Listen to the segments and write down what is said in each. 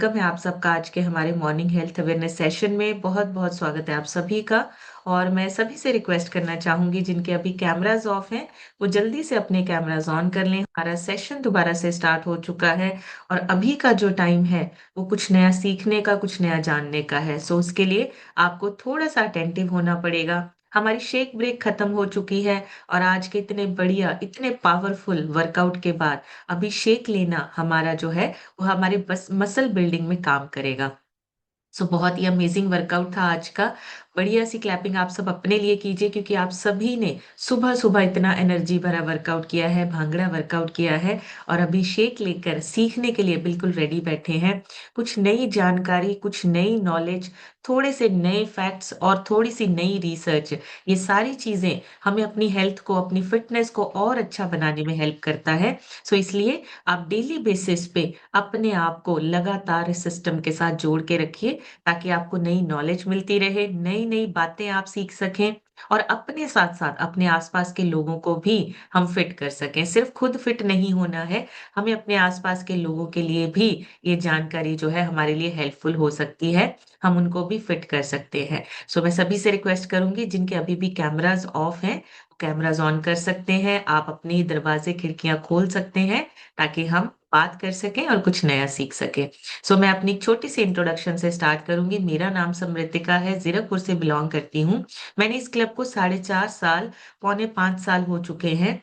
Welcome है आप सबका आज के हमारे मॉर्निंग हेल्थ अवेयरनेस सेशन में। बहुत-बहुत स्वागत है आप सभी का। और मैं सभी से रिक्वेस्ट करना चाहूँगी जिनके अभी कैमराज़ ऑफ हैं, वो जल्दी से अपने कैमराज़ ऑन कर लें। हमारा सेशन दोबारा से स्टार्ट हो चुका है और अभी का जो टाइम है, वो कुछ नया सीखने का, कुछ नया जानने का है। सो उसके लिए आपको थोड़ा-सा अटेंटिव होना पड़ेगा। हमारी शेक ब्रेक खत्म हो चुकी है और आज के इतने बढ़िया, इतने पावरफुल वर्कआउट के बाद अभी शेक लेना हमारा जो है वो हमारे बस मसल बिल्डिंग में काम करेगा। सो बहुत ही अमेजिंग वर्कआउट था आज का। बढ़िया सी क्लैपिंग आप सब अपने लिए कीजिए क्योंकि आप सभी ने सुबह-सुबह इतना एनर्जी भरा वर्कआउट किया है, भांगड़ा वर्कआउट किया है और अभी शेक लेकर सीखने के लिए बिल्कुल रेडी बैठे हैं। कुछ नई जानकारी, कुछ नई नॉलेज, थोड़े से नए फैक्ट्स और थोड़ी-सी नई रिसर्च, ये सारी चीज़ें हमें अपनी हेल्थ को, अपनी फिटनेस को और अच्छा बनाने में हेल्प करता है। सो इसलिए आप डेली बेसिस पे अपने आप को लगातार इस सिस्टम के साथ जोड़ के रखिए ताकि आपको नई नॉलेज मिलती रहे, नई-नई बातें आप सीख सकें और अपने साथ-साथ अपने आस-पास के लोगों को भी हम फिट कर सकें। सिर्फ खुद फिट नहीं होना है, हमें अपने आस-पास के लोगों के लिए भी ये जानकारी जो है हमारे लिए हेल्पफुल हो सकती है, हम उनको भी फिट कर सकते हैं। सो मैं सभी से रिक्वेस्ट करूँगी जिनके अभी भी कैमराज़ ऑफ हैं, कैमराज़ ऑन कर सकते हैं, आप अपने दरवाज़े, खिड़कियाँ खोल सकते हैं ताकि हम बात कर सकें और कुछ नया सीख सकें। सो मैं अपनी एक छोटी-सी इंट्रोडक्शन से स्टार्ट करूँगी। मेरा नाम समृतिका है, ज़ीरकपुर से बिलॉन्ग करती हूँ। मैंने इस क्लब को साढ़े 4 साल, पौने 5 साल हो चुके हैं।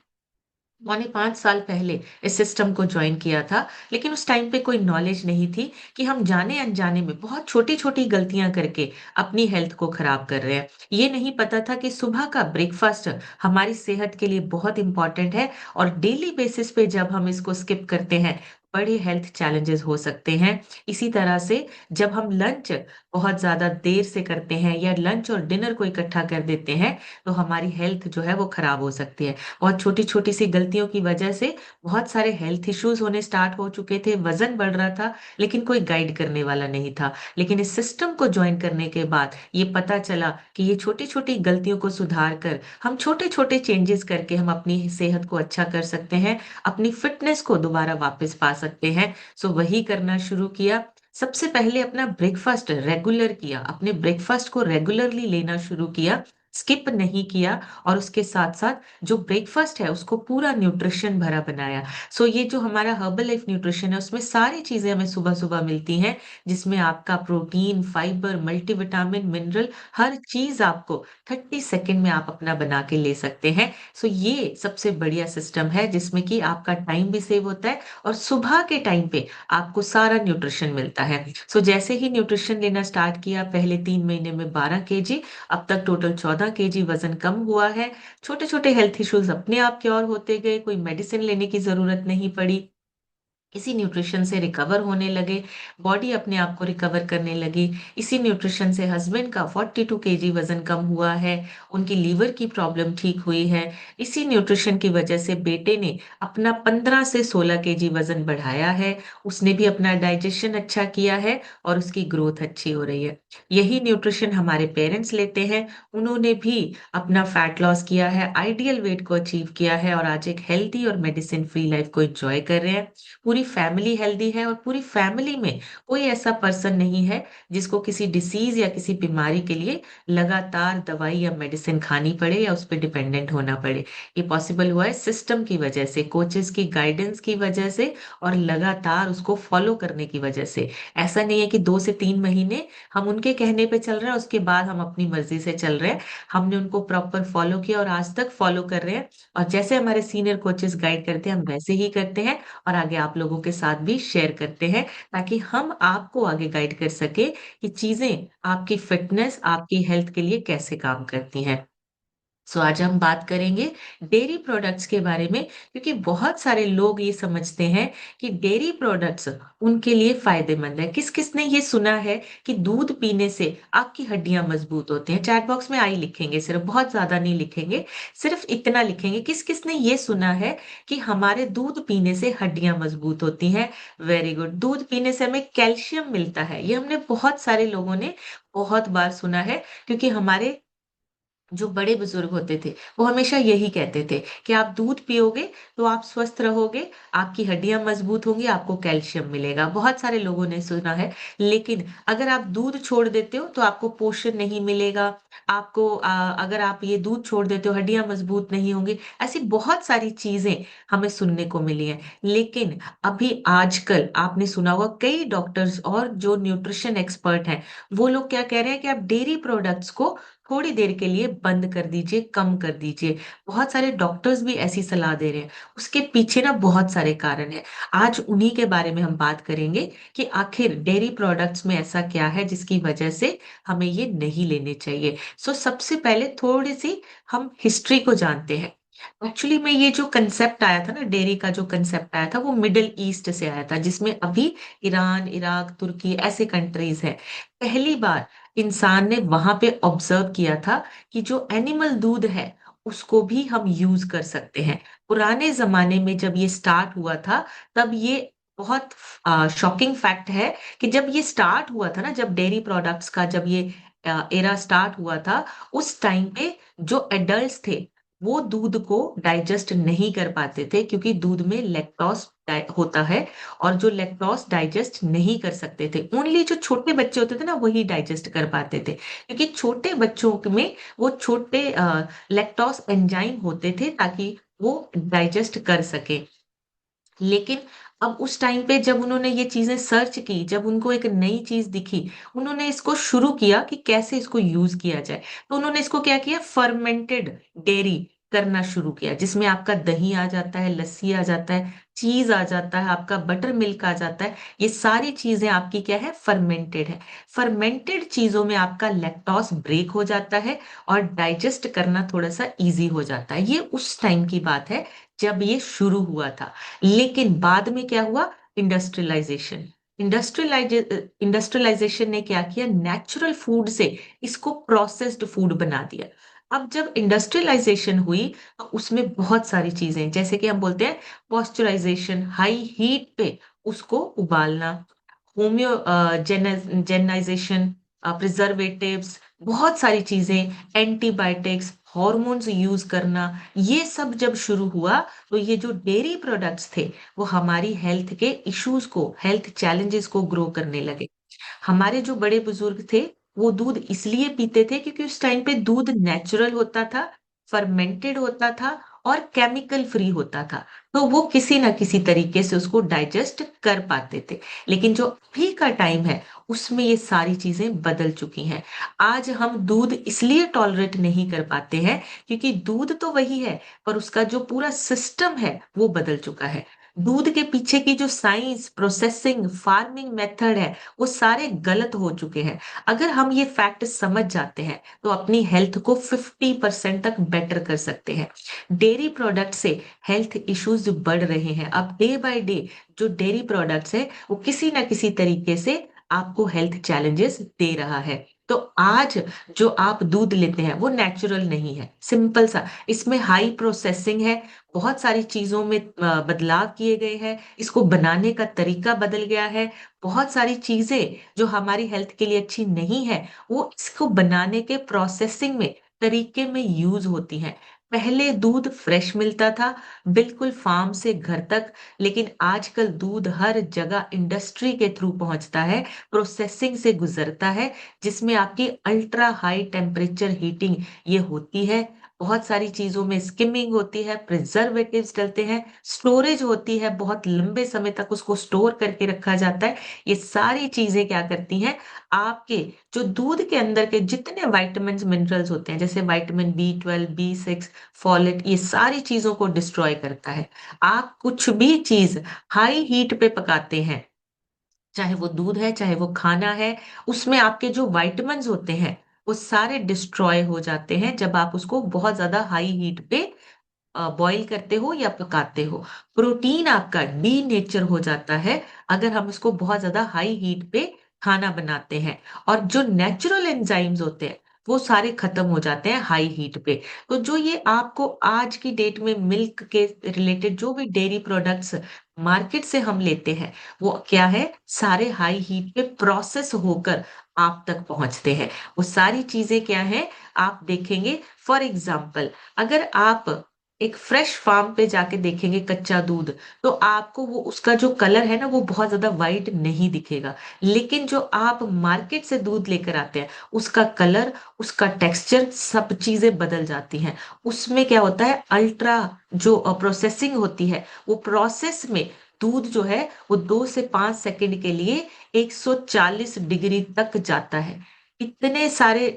पौने 5 साल पहले इस सिस्टम को जॉइन किया था, लेकिन उस टाइम पे कोई नॉलेज नहीं थी कि हम जाने-अनजाने में बहुत छोटी-छोटी गलतियाँ करके अपनी हेल्थ को खराब कर रहे हैं। ये नहीं पता था कि सुबह का ब्रेकफ़ास्ट हमारी सेहत के लिए बहुत इम्पोर्टेंट है और डेली बेसिस पे जब हम इसको स्किप करते हैं, बड़े हेल्थ चैलेंजेज़ हो सकते हैं। इसी तरह से जब हम लंच बहुत ज़्यादा देर से करते हैं या लंच और डिनर को इकट्ठा कर देते हैं, तो हमारी हेल्थ जो है वो खराब हो सकती है। और छोटी-छोटी सी गलतियों की वजह से बहुत सारे हेल्थ इश्यूज़ होने स्टार्ट हो चुके थे, वज़न बढ़ रहा था, लेकिन कोई गाइड करने वाला नहीं था। लेकिन इस सिस्टम को जॉइन करने के बाद ये पता चला कि ये छोटी-छोटी गलतियों को सुधार कर हम छोटे-छोटे चेंजेज़ करके हम अपनी सेहत को अच्छा कर सकते हैं, अपनी फिटनेस को दोबारा वापस पा सकते हैं। सो वही करना शुरू किया। सबसे पहले अपना ब्रेकफ़ास्ट रेगुलर किया, अपने ब्रेकफ़ास्ट को रेगुलरली लेना शुरू किया, स्किप नहीं किया और उसके साथ-साथ जो ब्रेकफ़ास्ट है उसको पूरा न्यूट्रिशन भरा बनाया। सो ये जो हमारा हर्बल लाइफ न्यूट्रिशन है उसमें सारी चीज़ें हमें सुबह-सुबह मिलती हैं, जिसमें आपका प्रोटीन, फाइबर, मल्टीविटामिन, मिनरल हर चीज़ आपको 30 सेकंड में आप अपना बना के ले सकते हैं। सो ये सबसे बढ़िया सिस्टम है जिसमें कि आपका टाइम भी सेव होता है और सुबह के टाइम पे आपको सारा न्यूट्रिशन मिलता है। सो जैसे ही न्यूट्रिशन लेना स्टार्ट किया पहले 3 महीने में 12 केजी, अब तक टोटल 14 केजी वज़न कम हुआ है। छोटे-छोटे हेल्थ इश्यूज़ अपने आप क्योर होते गए, कोई मेडिसिन लेने की ज़रूरत नहीं पड़ी। इसी न्यूट्रिशन से रिकवर होने लगे, बॉडी अपने आप को रिकवर करने लगी। इसी न्यूट्रिशन से हस्बैंड का 42 केजी वज़न कम हुआ है, उनकी लीवर की प्रॉब्लम ठीक हुई है। इसी न्यूट्रिशन की वजह से बेटे ने अपना 15 से 16 केजी वज़न बढ़ाया है, उसने भी अपना डाइजेशन अच्छा किया है और उसकी ग्रोथ अच्छी हो रही है। यही न्यूट्रिशन हमारे पेरेंट्स लेते हैं, उन्होंने भी अपना फैट लॉस किया है, आइडियल वेट को अचीव किया है और आज एक हेल्दी और मेडिसिन फ्री लाइफ को एन्जॉय कर रहे हैं। पूरी फैमिली हेल्दी है और पूरी फैमिली में कोई ऐसा पर्सन नहीं है जिसको किसी डिसीज़ या किसी बीमारी के लिए लगातार दवाई या मेडिसिन खानी पड़े या उस पे डिपेंडेंट होना पड़े। ये पॉसिबल हुआ है सिस्टम की वजह से, कोचेज़ की गाइडेंस की वजह से और लगातार उसको फॉलो करने की वजह से। ऐसा नहीं है कि 2 से 3 महीने हम उनके कहने पे चल रहे हैं, उसके बाद हम अपनी मर्ज़ी से चल रहे हैं। हमने उनको प्रॉपर फॉलो किया और आज तक फॉलो कर रहे हैं और जैसे हमारे सीनियर कोचेज़ गाइड करते हैं, हम वैसे ही करते हैं और आगे आप लोगों के साथ भी शेयर करते हैं ताकि हम आपको आगे गाइड कर सकें कि चीज़ें आपकी फिटनेस, आपकी हेल्थ के लिए कैसे काम करती हैं। सो आज हम बात करेंगे डेयरी प्रोडक्ट्स के बारे में क्योंकि बहुत सारे लोग ये समझते हैं कि डेयरी प्रोडक्ट्स उनके लिए फ़ायदेमंद है। किस-किस ने ये सुना है कि दूध पीने से आपकी हड्डियाँ मज़बूत होती हैं? चैट बॉक्स में आई लिखेंगे सिर्फ़, बहुत ज़्यादा नहीं लिखेंगे, सिर्फ़ इतना लिखेंगे किस-किस ने ये सुना है कि हमारे दूध पीने से हड्डियाँ मज़बूत होती हैं? Very good. दूध पीने से हमें कैल्शियम मिलता है। ये हमने बहुत सारे लोगों ने बहुत बार सुना है क्योंकि हमारे जो बड़े बुजुर्ग होते थे, वो हमेशा यही कहते थे कि आप दूध पियोगे तो आप स्वस्थ रहोगे, आपकी हड्डियाँ मजबूत होंगी, आपको कैल्शियम मिलेगा। बहुत सारे लोगों ने सुना है, लेकिन अगर आप दूध छोड़ देते हो तो आपको पोषण नहीं मिलेगा, आपको अगर आप ये दूध छोड़ देते हो हड्डियाँ मजबूत नहीं होंगी, ऐसी बहुत सारी चीज़ें हमें सुनने को मिली हैं। लेकिन अभी आजकल आपने सुना होगा कई डॉक्टर्स और जो न्यूट्रिशन एक्सपर्ट हैं, वो लोग क्या कह रहे हैं कि आप डेयरी प्रोडक्ट्स को थोड़ी देर के लिए बंद कर दीजिए, कम कर दीजिए। बहुत सारे डॉक्टर्स भी ऐसी सलाह दे रहे हैं। उसके पीछे ना बहुत सारे कारण हैं। आज उन्हीं के बारे में हम बात करेंगे कि आखिर डेयरी प्रोडक्ट्स में ऐसा क्या है जिसकी वजह से हमें ये नहीं लेने चाहिए। सबसे पहले थोड़ी-सी हम हिस्ट्री को जानते हैं। एक्चुअली में ये जो कांसेप्ट आया था ना, डेयरी का जो कांसेप्ट आया था वो मिडल ईस्ट से आया था, जिसमें अभी ईरान, इराक, तुर्की ऐसे कंट्रीज़ हैं। पहली बार इंसान ने वहां पे ऑब्जर्व किया था कि जो एनिमल दूध है उसको भी हम यूज कर सकते हैं। पुराने जमाने में जब ये स्टार्ट हुआ था, तब ये बहुत शॉकिंग फैक्ट है कि जब ये स्टार्ट हुआ था ना, जब डेयरी प्रोडक्ट्स का जब ये एरा स्टार्ट हुआ था, उस टाइम पे जो एडल्ट्स थे वो दूध को डाइजेस्ट नहीं कर पाते थे, क्योंकि दूध में लैक्टोज होता है, और जो लैक्टोज डाइजेस्ट नहीं कर सकते थे, ओनली जो छोटे बच्चे होते थे ना वही डाइजेस्ट कर पाते थे, क्योंकि छोटे बच्चों में वो छोटे लैक्टोज एंजाइम होते थे ताकि वो डाइजेस्ट कर सके। लेकिन अब उस टाइम पे जब उन्होंने ये चीजें सर्च की, जब उनको एक नई चीज दिखी, उन्होंने इसको शुरू किया कि कैसे इसको यूज किया जाए। तो उन्होंने इसको क्या किया, फर्मेंटेड डेयरी करना शुरू किया, जिसमें आपका दही आ जाता है, लस्सी आ जाता है, चीज आ जाता है, आपका बटर मिल्क आ जाता है। ये सारी चीजें आपकी क्या है, फर्मेंटेड है। फर्मेंटेड चीजों में आपका लैक्टोज ब्रेक हो जाता है और डाइजेस्ट करना थोड़ा सा इजी हो जाता है। ये उस टाइम की बात है जब ये शुरू हुआ था। लेकिन बाद में क्या हुआ, इंडस्ट्रियलाइजेशन। इंडस्ट्रियलाइजेशन ने क्या किया, नेचुरल फूड से इसको प्रोसेस्ड फूड बना दिया। अब जब इंडस्ट्रियलाइजेशन हुई तो उसमें बहुत सारी चीजें, जैसे कि हम बोलते हैं पॉस्चराइजेशन, हाई हीट पे उसको उबालना, होम्यो जेनाइजेशन, प्रिजर्वेटिव्स, बहुत सारी चीजें, एंटीबायोटिक्स, हॉर्मोन्स यूज करना, ये सब जब शुरू हुआ तो ये जो डेयरी प्रोडक्ट्स थे वो हमारी हेल्थ के इश्यूज को, हेल्थ चैलेंजेस को ग्रो करने लगे। हमारे जो बड़े बुजुर्ग थे वो दूध इसलिए पीते थे क्योंकि उस टाइम पे दूध नेचुरल होता था, फर्मेंटेड होता था और केमिकल फ्री होता था, तो वो किसी ना किसी तरीके से उसको डाइजेस्ट कर पाते थे। लेकिन जो अभी का टाइम है उसमें ये सारी चीजें बदल चुकी हैं। आज हम दूध इसलिए टॉलरेट नहीं कर पाते हैं क्योंकि दूध तो वही है, पर उसका जो पूरा सिस्टम है वो बदल चुका है। दूध के पीछे की जो साइंस, प्रोसेसिंग, फार्मिंग मेथड है, वो सारे गलत हो चुके हैं। अगर हम ये फैक्ट समझ जाते हैं तो अपनी हेल्थ को 50% तक बेटर कर सकते हैं। डेयरी प्रोडक्ट से हेल्थ इश्यूज जो बढ़ रहे हैं, अब डे बाय डे जो डेयरी प्रोडक्ट्स है वो किसी ना किसी तरीके से आपको हेल्थ चैलेंजेस दे रहा है। तो आज जो आप दूध लेते हैं वो नेचुरल नहीं है, सिंपल सा, इसमें हाई प्रोसेसिंग है, बहुत सारी चीजों में बदलाव किए गए हैं, इसको बनाने का तरीका बदल गया है। बहुत सारी चीजें जो हमारी हेल्थ के लिए अच्छी नहीं है वो इसको बनाने के प्रोसेसिंग में, तरीके में यूज होती हैं। पहले दूध फ्रेश मिलता था, बिल्कुल फार्म से घर तक, लेकिन आजकल दूध हर जगह इंडस्ट्री के थ्रू पहुंचता है, प्रोसेसिंग से गुजरता है, जिसमें आपकी अल्ट्रा हाई टेम्परेचर हीटिंग ये होती है। बहुत सारी चीजों में स्किमिंग होती है, प्रिजर्वेटिव्स डलते हैं, स्टोरेज होती है, बहुत लंबे समय तक उसको स्टोर करके रखा जाता है। ये सारी चीजें क्या करती हैं, आपके जो दूध के अंदर के जितने विटामिन मिनरल्स होते हैं, जैसे विटामिन B12, B6, फॉलेट, ये सारी चीजों को डिस्ट्रॉय करता है। आप कुछ भी चीज हाई हीट पे पकाते हैं, चाहे वो दूध है चाहे वो खाना है, उसमें आपके जो विटामिन्स होते हैं वो सारे डिस्ट्रॉय हो जाते हैं जब आप उसको बहुत ज्यादा हाई हीट पे बॉईल करते हो या पकाते हो। प्रोटीन आपका डी नेचर हो जाता है अगर हम इसको बहुत ज्यादा हाई हीट पे खाना बनाते हैं, और जो नेचुरल एंजाइम्स होते हैं वो सारे खत्म हो जाते हैं हाई हीट पे। तो जो ये आपको आज की डेट में मिल्क के रिलेटेड जो भी डेयरी प्रोडक्ट्स मार्केट से हम लेते हैं, वो क्या है, सारे हाई हीट पे प्रोसेस होकर आप तक पहुंचते हैं। वो सारी चीजें क्या है, आप देखेंगे। फॉर एग्जाम्पल, अगर आप एक फ्रेश फार्म पे जाके देखेंगे कच्चा दूध, तो आपको वो उसका जो कलर है ना, वो बहुत ज्यादा वाइट नहीं दिखेगा। लेकिन जो आप मार्केट से दूध लेकर आते हैं, उसका कलर, उसका टेक्सचर, सब चीजें बदल जाती हैं। उसमें क्या होता है, अल्ट्रा जो प्रोसेसिंग होती है, वो प्रोसेस में दूध जो है वो 2 से 5 सेकंड के लिए 140 डिग्री तक जाता है। इतने सारे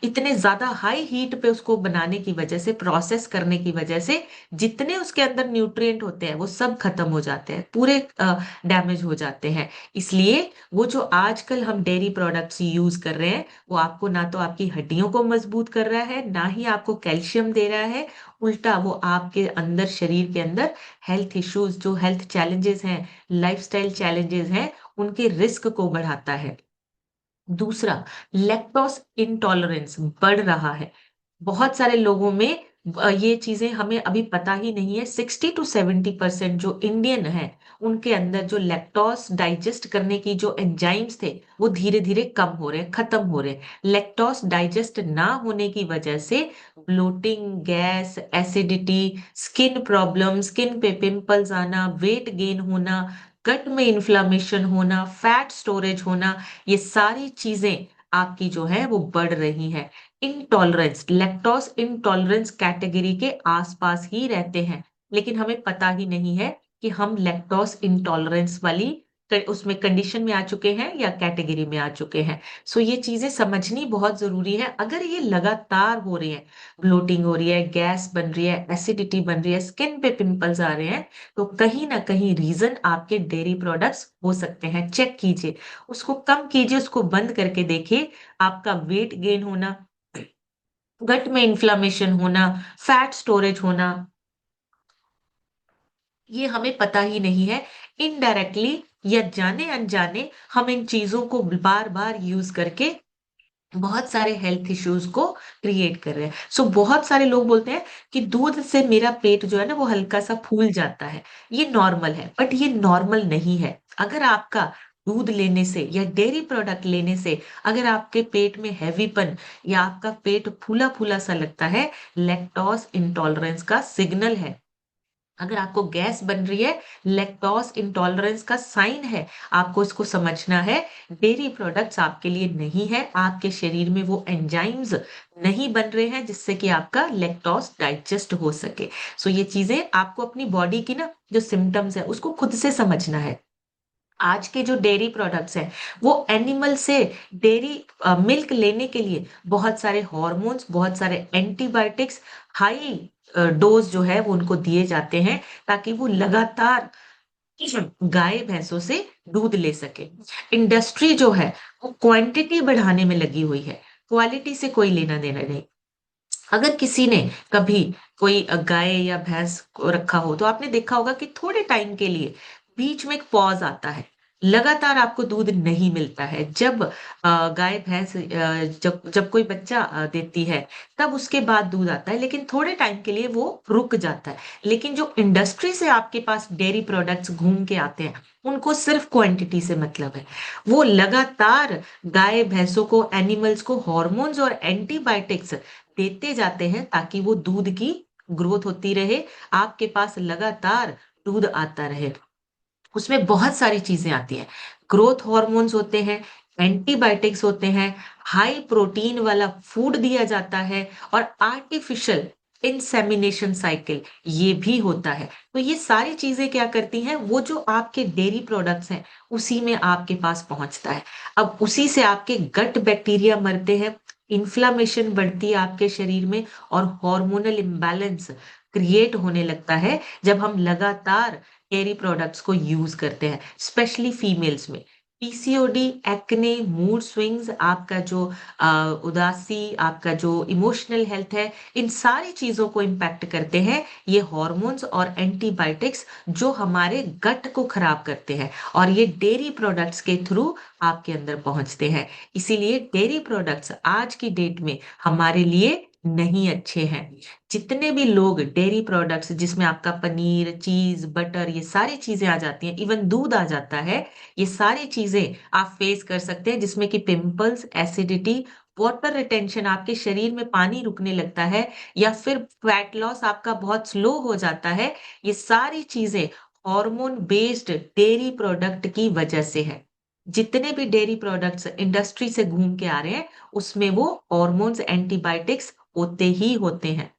इतने ज्यादा हाई हीट पे उसको बनाने की वजह से, प्रोसेस करने की वजह से, जितने उसके अंदर न्यूट्रिएंट होते हैं वो सब खत्म हो जाते हैं, पूरे डैमेज हो जाते हैं। इसलिए वो जो आजकल हम डेयरी प्रोडक्ट्स यूज कर रहे हैं, वो आपको ना तो आपकी हड्डियों को मजबूत कर रहा है, ना ही आपको कैल्शियम दे रहा है। उल्टा वो आपके अंदर, शरीर के अंदर हेल्थ इश्यूज, जो हेल्थ चैलेंजेस हैं, लाइफस्टाइल चैलेंजेस हैं, उनके रिस्क को बढ़ाता है। दूसरा, लैक्टोज इंटॉलरेंस बढ़ रहा है बहुत सारे लोगों में। ये चीजें हमें अभी पता ही नहीं है। 60 to 70% जो इंडियन है, उनके अंदर जो लैक्टोज डाइजेस्ट करने की जो एंजाइम्स थे, वो धीरे धीरे कम हो रहे हैं, खत्म हो रहे हैं। लैक्टोज डाइजेस्ट ना होने की वजह से bloating, gas, acidity, skin problem, skin पे पिंपल्स आना, वेट गेन होना, गट में इन्फ्लामेशन होना, फैट स्टोरेज होना, ये सारी चीजें आपकी जो है वो बढ़ रही हैं। इंटॉलरेंस, लैक्टोज इंटॉलरेंस कैटेगरी के आसपास ही रहते हैं, लेकिन हमें पता ही नहीं है कि हम लैक्टोज इंटॉलरेंस वाली उसमें कंडीशन में आ चुके हैं या कैटेगरी में आ चुके हैं। सो ये चीजें समझनी बहुत जरूरी है। अगर ये लगातार हो रही है, ब्लोटिंग हो रही है, गैस बन रही है, एसिडिटी बन रही है, स्किन पे पिंपल्स आ रहे हैं, तो कहीं ना कहीं रीजन आपके डेयरी प्रोडक्ट्स हो सकते हैं। चेक कीजिए, उसको कम कीजिए, उसको बंद करके देखिए। आपका वेट गेन होना, गट में इन्फ्लामेशन होना, फैट स्टोरेज होना, ये हमें पता ही नहीं है। इनडायरेक्टली या जाने अनजाने हम इन चीजों को बार बार यूज करके बहुत सारे हेल्थ इश्यूज को क्रिएट कर रहे हैं। सो बहुत सारे लोग बोलते हैं कि दूध से मेरा पेट जो है ना, वो हल्का सा फूल जाता है, ये नॉर्मल है। बट ये नॉर्मल नहीं है। अगर आपका दूध लेने से या डेयरी प्रोडक्ट लेने से अगर आपके पेट में हैवीपन या आपका पेट फूला फूला सा लगता है, लैक्टोज इंटॉलरेंस का सिग्नल है। अगर आपको गैस बन रही है, लैक्टोज इंटॉलरेंस का साइन है। आपको इसको समझना है। डेयरी प्रोडक्ट्स आपके लिए नहीं है। आपके शरीर में वो एंजाइम्स नहीं बन रहे हैं जिससे कि आपका लैक्टोज डाइजेस्ट हो सके। सो ये चीजें आपको अपनी बॉडी की ना जो सिम्टम्स है, उसको खुद से समझना है। आज के जो डेयरी प्रोडक्ट्स हैं, वो एनिमल से डेयरी मिल्क लेने के लिए बहुत सारे हॉर्मोन्स, बहुत सारे एंटीबायोटिक्स, हाई डोज जो है वो उनको दिए जाते हैं, ताकि वो लगातार गाय भैंसों से दूध ले सके। इंडस्ट्री जो है वो क्वांटिटी बढ़ाने में लगी हुई है, क्वालिटी से कोई लेना देना नहीं। अगर किसी ने कभी कोई गाय या भैंस को रखा हो, तो आपने देखा होगा कि थोड़े टाइम के लिए बीच में एक पॉज आता है, लगातार आपको दूध नहीं मिलता है। जब गाय भैंस जब जब कोई बच्चा देती है, तब उसके बाद दूध आता है, लेकिन थोड़े टाइम के लिए वो रुक जाता है। लेकिन जो इंडस्ट्री से आपके पास डेयरी प्रोडक्ट्स घूम के आते हैं, उनको सिर्फ क्वांटिटी से मतलब है। वो लगातार गाय भैंसों को, एनिमल्स को हॉर्मोन्स और एंटीबायोटिक्स देते जाते हैं, ताकि वो दूध की ग्रोथ होती रहे, आपके पास लगातार दूध आता रहे। उसमें बहुत सारी चीजें आती हैं। ग्रोथ हॉर्मोन्स होते हैं, एंटीबायोटिक्स होते हैं, हाई प्रोटीन वाला फूड दिया जाता है, और आर्टिफिशियल इंसेमिनेशन साइकिल ये भी होता है। तो ये सारी चीजें क्या करती हैं, वो जो आपके डेयरी प्रोडक्ट्स हैं, उसी में आपके पास पहुंचता है। अब उसी से आपके गट बैक्टीरिया मरते हैं, इन्फ्लामेशन बढ़ती है आपके शरीर में, और हार्मोनल इम्बैलेंस क्रिएट होने लगता है जब हम लगातार डेयरी प्रोडक्ट्स को यूज करते हैं, स्पेशली फीमेल्स में। पीसीओडी, एक्ने, मूड स्विंग्स, आपका जो उदासी, आपका जो इमोशनल हेल्थ है, इन सारी चीजों को इम्पैक्ट करते हैं ये हॉर्मोन्स और एंटीबायोटिक्स, जो हमारे गट को खराब करते हैं, और ये डेयरी प्रोडक्ट्स के थ्रू आपके अंदर पहुंचते हैं। इसीलिए डेयरी प्रोडक्ट्स आज की डेट में हमारे लिए नहीं अच्छे हैं। जितने भी लोग डेयरी प्रोडक्ट्स जिसमें आपका पनीर, चीज़, बटर ये सारी चीज़ें आ जाती हैं, इवन दूध आ जाता है, ये सारी चीज़ें आप फेस कर सकते हैं जिसमें कि पिंपल्स, एसिडिटी, वाटर रिटेंशन आपके शरीर में पानी रुकने लगता है या फिर फैट लॉस आपका बहुत स्लो हो जाता है। ये सारी चीज़ें हार्मोन बेस्ड डेयरी प्रोडक्ट की वजह से है। जितने भी डेयरी प्रोडक्ट्स इंडस्ट्री से घूम के आ रहे हैं, उसमें वो हार्मोन्स, एंटीबायोटिक्स होते ही होते हैं।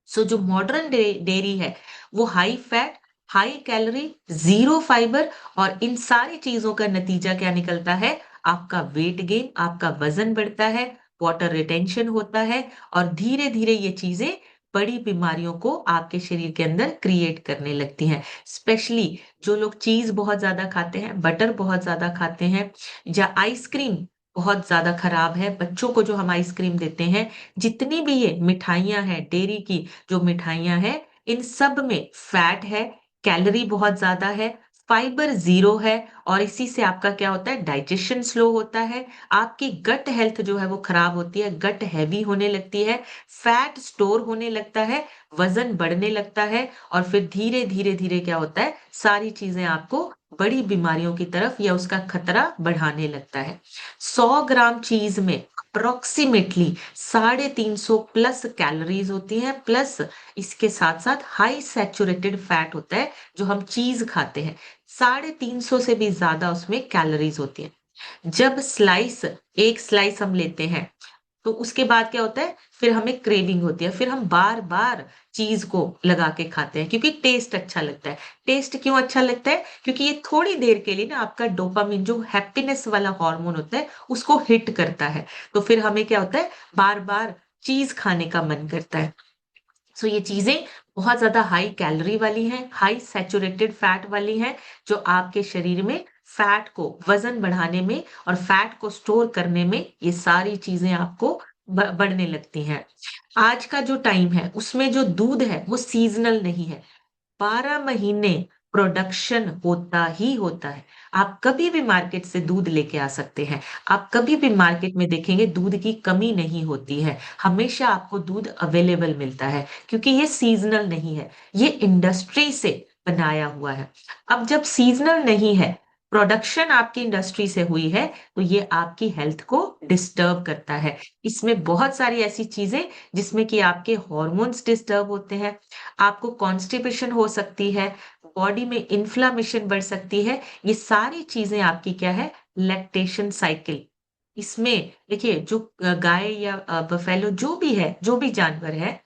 सो जो मॉडर्न डेयरी है, वो high fat, high calorie, zero fibre और इन सारी चीज़ों का नतीजा क्या निकलता है? आपका वेट गेन, आपका वज़न बढ़ता है, वाटर रिटेंशन होता है और धीरे-धीरे ये चीज़ें बड़ी बीमारियों को आपके शरीर के अंदर क्रिएट करने लगती हैं। स्पेशली जो लोग चीज़ बहुत ज़्यादा खाते हैं, बटर बहुत ज़्यादा खाते हैं या आइसक्रीम बहुत ज़्यादा खराब है। बच्चों को जो हम आइसक्रीम देते हैं, जितनी भी ये मिठाइयाँ हैं, डेयरी की जो मिठाइयाँ हैं, इन सब में फैट है, कैलोरी बहुत ज़्यादा है, फाइबर ज़ीरो है और इसी से आपका क्या होता है डाइजेशन स्लो होता है, आपकी गट हेल्थ जो है वो खराब होती है, गट हेवी होने लगती है, फैट स्टोर होने लगता है, वज़न बढ़ने लगता है और फिर धीरे-धीरे क्या होता है, सारी चीज़ें आपको बड़ी बीमारियों की तरफ या उसका खतरा बढ़ाने लगता है। 100 ग्राम चीज़ में अप्रॉक्सिमेटली 350 प्लस कैलोरीज़ होती हैं, प्लस इसके साथ-साथ हाई सैचुरेटेड फैट होता है, जो हम चीज़ खाते हैं। 350 से भी ज़्यादा उसमें कैलोरीज़ होती हैं। जब एक स्लाइस हम लेते हैं, तो उसके बाद क्या होता है, फिर हमें क्रेविंग होती है, फिर हम बार-बार चीज़ को लगा के खाते हैं क्योंकि टेस्ट अच्छा लगता है। टेस्ट क्यों अच्छा लगता है? क्योंकि ये थोड़ी देर के लिए ना आपका डोपामाइन जो हैप्पीनेस वाला हार्मोन होता है, उसको हिट करता है। तो फिर हमें क्या होता है, बार-बार चीज़ खाने का मन करता है। सो ये चीज़ें बहुत ज़्यादा हाई कैलोरी वाली हैं, हाई सैचुरेटेड फैट वाली हैं, जो आपके शरीर में फैट को वज़न बढ़ाने में और फैट को स्टोर करने में ये सारी चीज़ें आपको बढ़ने लगती हैं। आज का जो टाइम है, उसमें जो दूध है, वो सीज़नल नहीं है। 12 महीने प्रोडक्शन होता ही होता है। आप कभी भी मार्केट से दूध लेके आ सकते हैं। आप कभी भी मार्केट में देखेंगे दूध की कमी नहीं होती है। हमेशा आपको दूध अवेलेबल मिलता है क्योंकि ये सीज़नल नहीं है। ये इंडस्ट्री से बनाया हुआ है। अब जब सीज़नल नहीं है, प्रोडक्शन आपकी इंडस्ट्री से हुई है, तो ये आपकी हेल्थ को डिस्टर्ब करता है। इसमें बहुत सारी ऐसी चीज़ें जिसमें कि आपके हार्मोन्स डिस्टर्ब होते हैं। आपको कॉन्स्टिपेशन हो सकती है, बॉडी में इन्फ्लेमेशन बढ़ सकती है, ये सारी चीज़ें आपकी क्या है लैक्टेशन साइकिल इसमें देखिए जो गाय या बफेलो जो भी है, जो भी जानवर है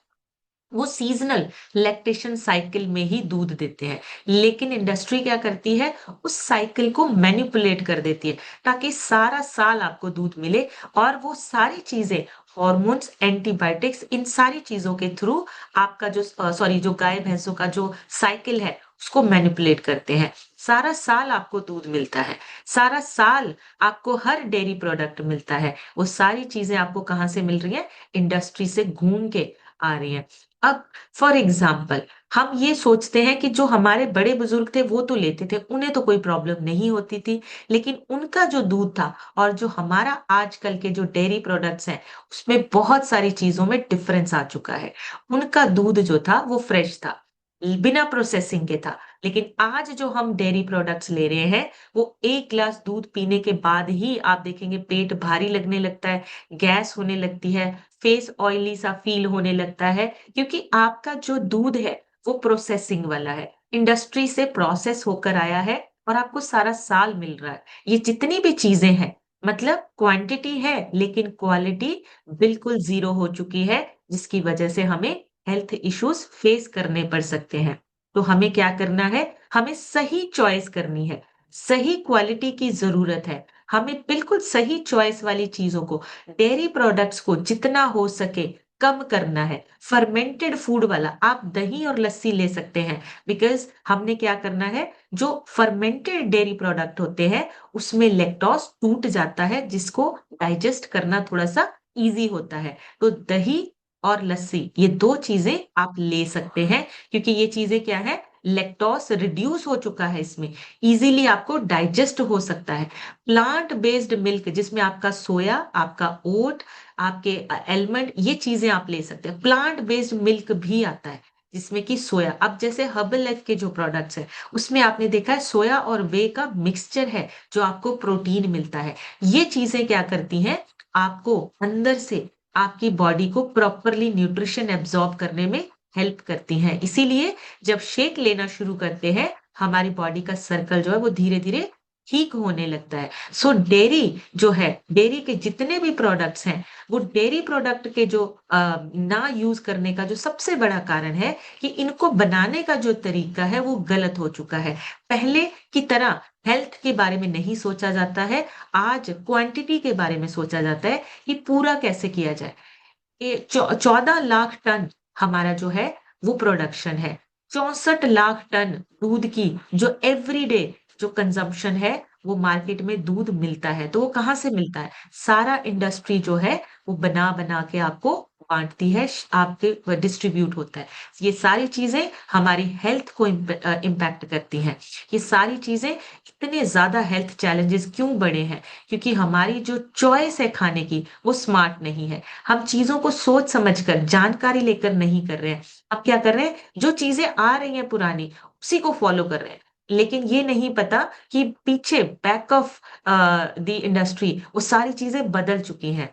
वो सीज़नल लैक्टेशन साइकिल में ही दूध देते हैं। लेकिन इंडस्ट्री क्या करती है, उस साइकिल को मैनिपुलेट कर देती है, ताकि सारा साल आपको दूध मिले और वो सारी चीज़ें हॉर्मोन्स, एंटीबायोटिक्स इन सारी चीज़ों के थ्रू आपका जो सॉरी जो गाय-भैंसों का जो साइकिल है, उसको मैनिपुलेट करते हैं। सारा साल आपको दूध मिलता है, सारा साल आपको हर डेयरी प्रोडक्ट मिलता है। वो सारी चीज़ें आपको कहाँ से मिल रही हैं? इंडस्ट्री से घूम के आ रही हैं। अब फॉर एग्ज़ाम्पल हम ये सोचते हैं कि जो हमारे बड़े-बुज़ुर्ग थे वो तो लेते थे, उन्हें तो कोई प्रॉब्लम नहीं होती थी। लेकिन उनका जो दूध था और जो हमारा आजकल के जो डेयरी प्रोडक्ट्स हैं, उसमें बहुत सारी चीज़ों में डिफ़रेंस आ चुका है। उनका दूध जो था वो फ्रेश था, बिना प्रोसेसिंग के था। लेकिन आज जो हम डेयरी प्रोडक्ट्स ले रहे हैं, वो 1 ग्लास दूध पीने के बाद ही आप देखेंगे पेट भारी लगने लगता है, गैस होने लगती है, फेस ऑयली सा फ़ील होने लगता है क्योंकि आपका जो दूध है, वो प्रोसेसिंग वाला है। इंडस्ट्री से प्रोसेस होकर आया है और आपको सारा साल मिल रहा है। ये जितनी भी चीज़ें हैं, मतलब क्वांटिटी है, लेकिन क्वालिटी बिल्कुल ज़ीरो हो चुकी है, जिसकी वजह से हमें हेल्थ इश्यूज़ फेस करने पड़ सकते हैं। तो हमें क्या करना है? हमें सही चॉइस करनी है, सही क्वालिटी की ज़रूरत है। हमें बिल्कुल सही चॉइस वाली चीज़ों को डेयरी प्रोडक्ट्स को जितना हो सके कम करना है। फर्मेंटेड फूड वाला आप दही और लस्सी ले सकते हैं बिकॉज़ हमने क्या करना है, जो फर्मेंटेड डेयरी प्रोडक्ट होते हैं, उसमें लैक्टोज़ टूट जाता है जिसको डाइजेस्ट करना थोड़ा-सा ईज़ी होता है। तो दही और लस्सी ये 2 चीज़ें आप ले सकते हैं क्योंकि ये चीज़ें क्या है लैक्टोस रिड्यूस हो चुका है इसमें, इजीली आपको डाइजेस्ट हो सकता है। प्लांट बेस्ड मिल्क जिसमें आपका सोया, आपका ओट, आपके एलमंड, ये चीजें आप ले सकते हैं। प्लांट बेस्ड मिल्क भी आता है जिसमें कि सोया, अब जैसे हर्बल लाइफ के जो प्रोडक्ट्स है उसमें आपने देखा है सोया और वे का मिक्सचर है जो आपको प्रोटीन मिलता है। ये चीजें क्या करती हैं, आपको अंदर से आपकी बॉडी को प्रॉपरली न्यूट्रिशन एब्जॉर्ब करने में हेल्प करती हैं। इसीलिए जब शेक लेना शुरू करते हैं हमारी बॉडी का सर्कल जो है वो धीरे धीरे ठीक होने लगता है। सो डेयरी जो है, डेयरी के जितने भी प्रोडक्ट्स हैं, वो डेयरी प्रोडक्ट के जो ना यूज करने का जो सबसे बड़ा कारण है कि इनको बनाने का जो तरीका है वो गलत हो चुका है। पहले की तरह हेल्थ के बारे में नहीं सोचा जाता है, आज क्वांटिटी के बारे में सोचा जाता है कि पूरा कैसे किया जाए। 14 लाख टन हमारा जो है वो प्रोडक्शन है। 64 लाख टन दूध की जो एवरीडे जो कंजम्पशन है, वो मार्केट में दूध मिलता है। तो वो कहाँ से मिलता है, सारा इंडस्ट्री जो है वो बना बना के आपको बांटती है, आपके डिस्ट्रीब्यूट होता है। ये सारी चीजें हमारी हेल्थ को इम्पैक्ट करती हैं। ये सारी चीजें, इतने ज्यादा हेल्थ चैलेंजेस क्यों बढ़े हैं, क्योंकि हमारी जो चॉइस है खाने की वो स्मार्ट नहीं है। हम चीजों को सोच समझकर जानकारी लेकर नहीं कर रहे हैं। अब क्या कर रहे हैं, जो चीजें आ रही हैं पुरानी उसी को फॉलो कर रहे हैं, लेकिन ये नहीं पता कि पीछे बैक ऑफ द इंडस्ट्री वो सारी चीजें बदल चुकी हैं।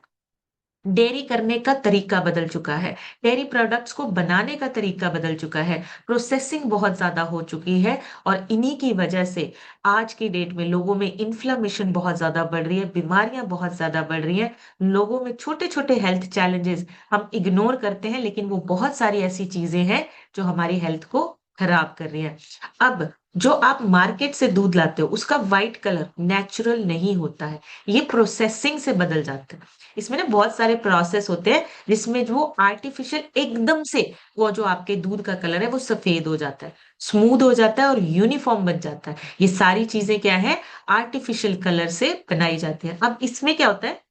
डेयरी करने का तरीका बदल चुका है, डेयरी प्रोडक्ट्स को बनाने का तरीका बदल चुका है, प्रोसेसिंग बहुत ज्यादा हो चुकी है। और इन्हीं की वजह से आज की डेट में लोगों में इन्फ्लेमेशन बहुत ज्यादा बढ़ रही है, बीमारियां बहुत ज्यादा बढ़ रही हैं। लोगों में छोटे छोटे हेल्थ चैलेंजेस हम इग्नोर करते हैं, लेकिन वो बहुत सारी ऐसी चीजें हैं जो हमारी हेल्थ को खराब कर रही है। अब जो आप मार्केट से दूध लाते हो उसका व्हाइट कलर नेचुरल नहीं होता है, ये प्रोसेसिंग से बदल जाता है। इसमें ना बहुत सारे प्रोसेस होते हैं जिसमें जो आर्टिफिशियल एकदम से वो जो आपके दूध का कलर है वो सफेद हो जाता है, स्मूथ हो जाता है और यूनिफॉर्म बन जाता है। ये सारी चीजें क्या है, आर्टिफिशियल कलर से बनाई जाती है। अब इसमें क्या होता है,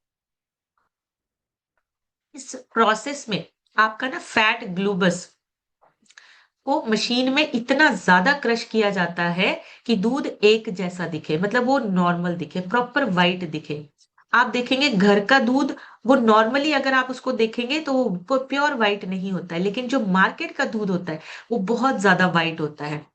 इस प्रोसेस में आपका ना फैट ग्लूबस को मशीन में इतना ज्यादा क्रश किया जाता है कि दूध एक जैसा दिखे, मतलब वो नॉर्मल दिखे, प्रॉपर वाइट दिखे। आप देखेंगे घर का दूध, वो नॉर्मली अगर आप उसको देखेंगे तो वो प्योर वाइट नहीं होता है, लेकिन जो मार्केट का दूध होता है वो बहुत ज्यादा वाइट होता है।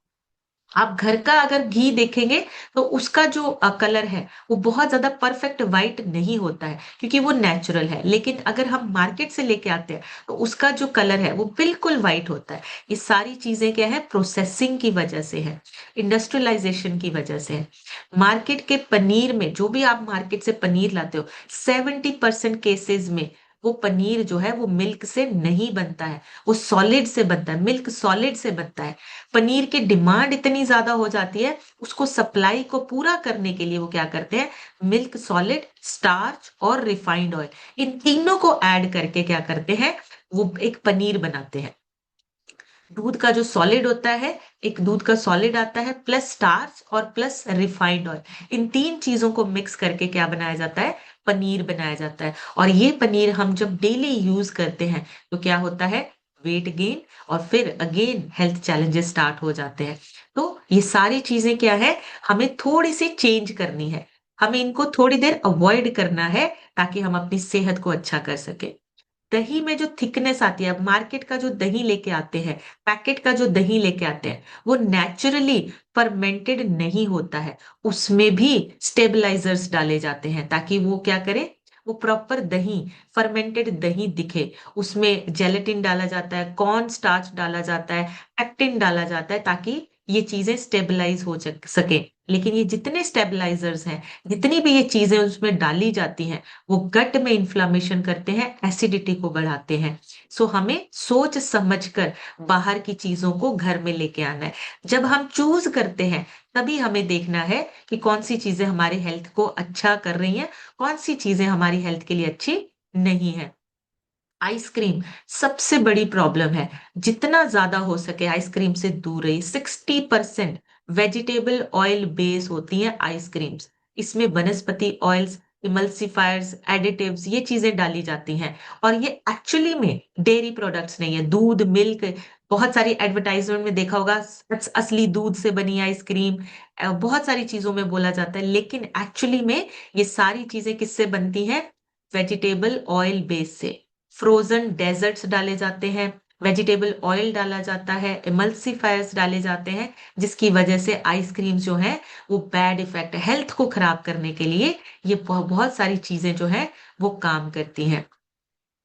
आप घर का अगर घी देखेंगे तो उसका जो कलर है वो बहुत ज्यादा परफेक्ट वाइट नहीं होता है क्योंकि वो नेचुरल है, लेकिन अगर हम मार्केट से लेके आते हैं तो उसका जो कलर है वो बिल्कुल वाइट होता है। ये सारी चीजें क्या है, प्रोसेसिंग की वजह से है, इंडस्ट्रियलाइजेशन की वजह से है। मार्केट के पनीर में, जो भी आप मार्केट से पनीर लाते हो, 70% केसेस में वो पनीर जो है वो मिल्क से नहीं बनता है, वो सॉलिड से बनता है, मिल्क सॉलिड से बनता है। पनीर की डिमांड इतनी ज्यादा हो जाती है, उसको सप्लाई को पूरा करने के लिए वो क्या करते हैं, मिल्क सॉलिड, स्टार्च और रिफाइंड ऑयल, इन तीनों को ऐड करके क्या करते हैं, वो एक पनीर बनाते हैं। दूध का जो सॉलिड होता है, एक दूध का सॉलिड आता है प्लस स्टार्च और प्लस रिफाइंड ऑयल, इन तीन चीजों को मिक्स करके क्या बनाया जाता है, पनीर बनाया जाता है। और ये पनीर हम जब डेली यूज करते हैं तो क्या होता है, वेट गेन और फिर अगेन हेल्थ चैलेंजेस स्टार्ट हो जाते हैं। तो ये सारी चीजें क्या है, हमें थोड़ी सी चेंज करनी है, हमें इनको थोड़ी देर अवॉइड करना है ताकि हम अपनी सेहत को अच्छा कर सके। दही में जो थिकनेस आती है, अब मार्केट का जो दही लेके आते हैं, पैकेट का जो दही लेके आते हैं, वो नेचुरली फर्मेंटेड नहीं होता है, उसमें भी स्टेबलाइजर्स डाले जाते हैं ताकि वो क्या करे, वो प्रॉपर दही, फर्मेंटेड दही दिखे। उसमें जेलेटिन डाला जाता है, कॉर्न स्टार्च डाला जाता है, एक्टिन डाला जाता है ताकि ये चीजें स्टेबलाइज हो सके। लेकिन ये जितने स्टेबलाइजर्स हैं, जितनी भी ये चीजें उसमें डाली जाती हैं, वो गट में इन्फ्लामेशन करते हैं, एसिडिटी को बढ़ाते हैं। सो हमें सोच समझकर बाहर की चीजों को घर में लेके आना है। जब हम चूज करते हैं तभी हमें देखना है कि कौन सी चीजें हमारे हेल्थ को अच्छा कर रही हैं, कौन सी चीजें हमारी हेल्थ के लिए अच्छी नहीं है। आइसक्रीम सबसे बड़ी प्रॉब्लम है, जितना ज्यादा हो सके आइसक्रीम से दूर रहिए। 60% वेजिटेबल ऑयल बेस होती है आइसक्रीम्स, इसमें वनस्पति ऑयल्स, इमल्सिफायर्स, एडिटिव्स ये चीज़ें डाली जाती हैं और ये एक्चुअली में डेयरी प्रोडक्ट्स नहीं है। दूध, मिल्क बहुत सारी एडवर्टाइज़मेंट में देखा होगा असली दूध से बनी आइसक्रीम बहुत सारी चीज़ों में बोला जाता है, लेकिन एक्चुअली में ये सारी चीज़ें किससे बनती हैं? वेजिटेबल ऑयल बेस से। फ्रोज़न डेज़र्ट्स डाले जाते हैं, वेजिटेबल ऑयल डाला जाता है, इमल्सिफायर्स डाले जाते हैं, जिसकी वजह से आइसक्रीम्स जो हैं, वो बैड इफ़ेक्ट हेल्थ को खराब करने के लिए ये बहुत सारी चीज़ें जो हैं, वो काम करती हैं।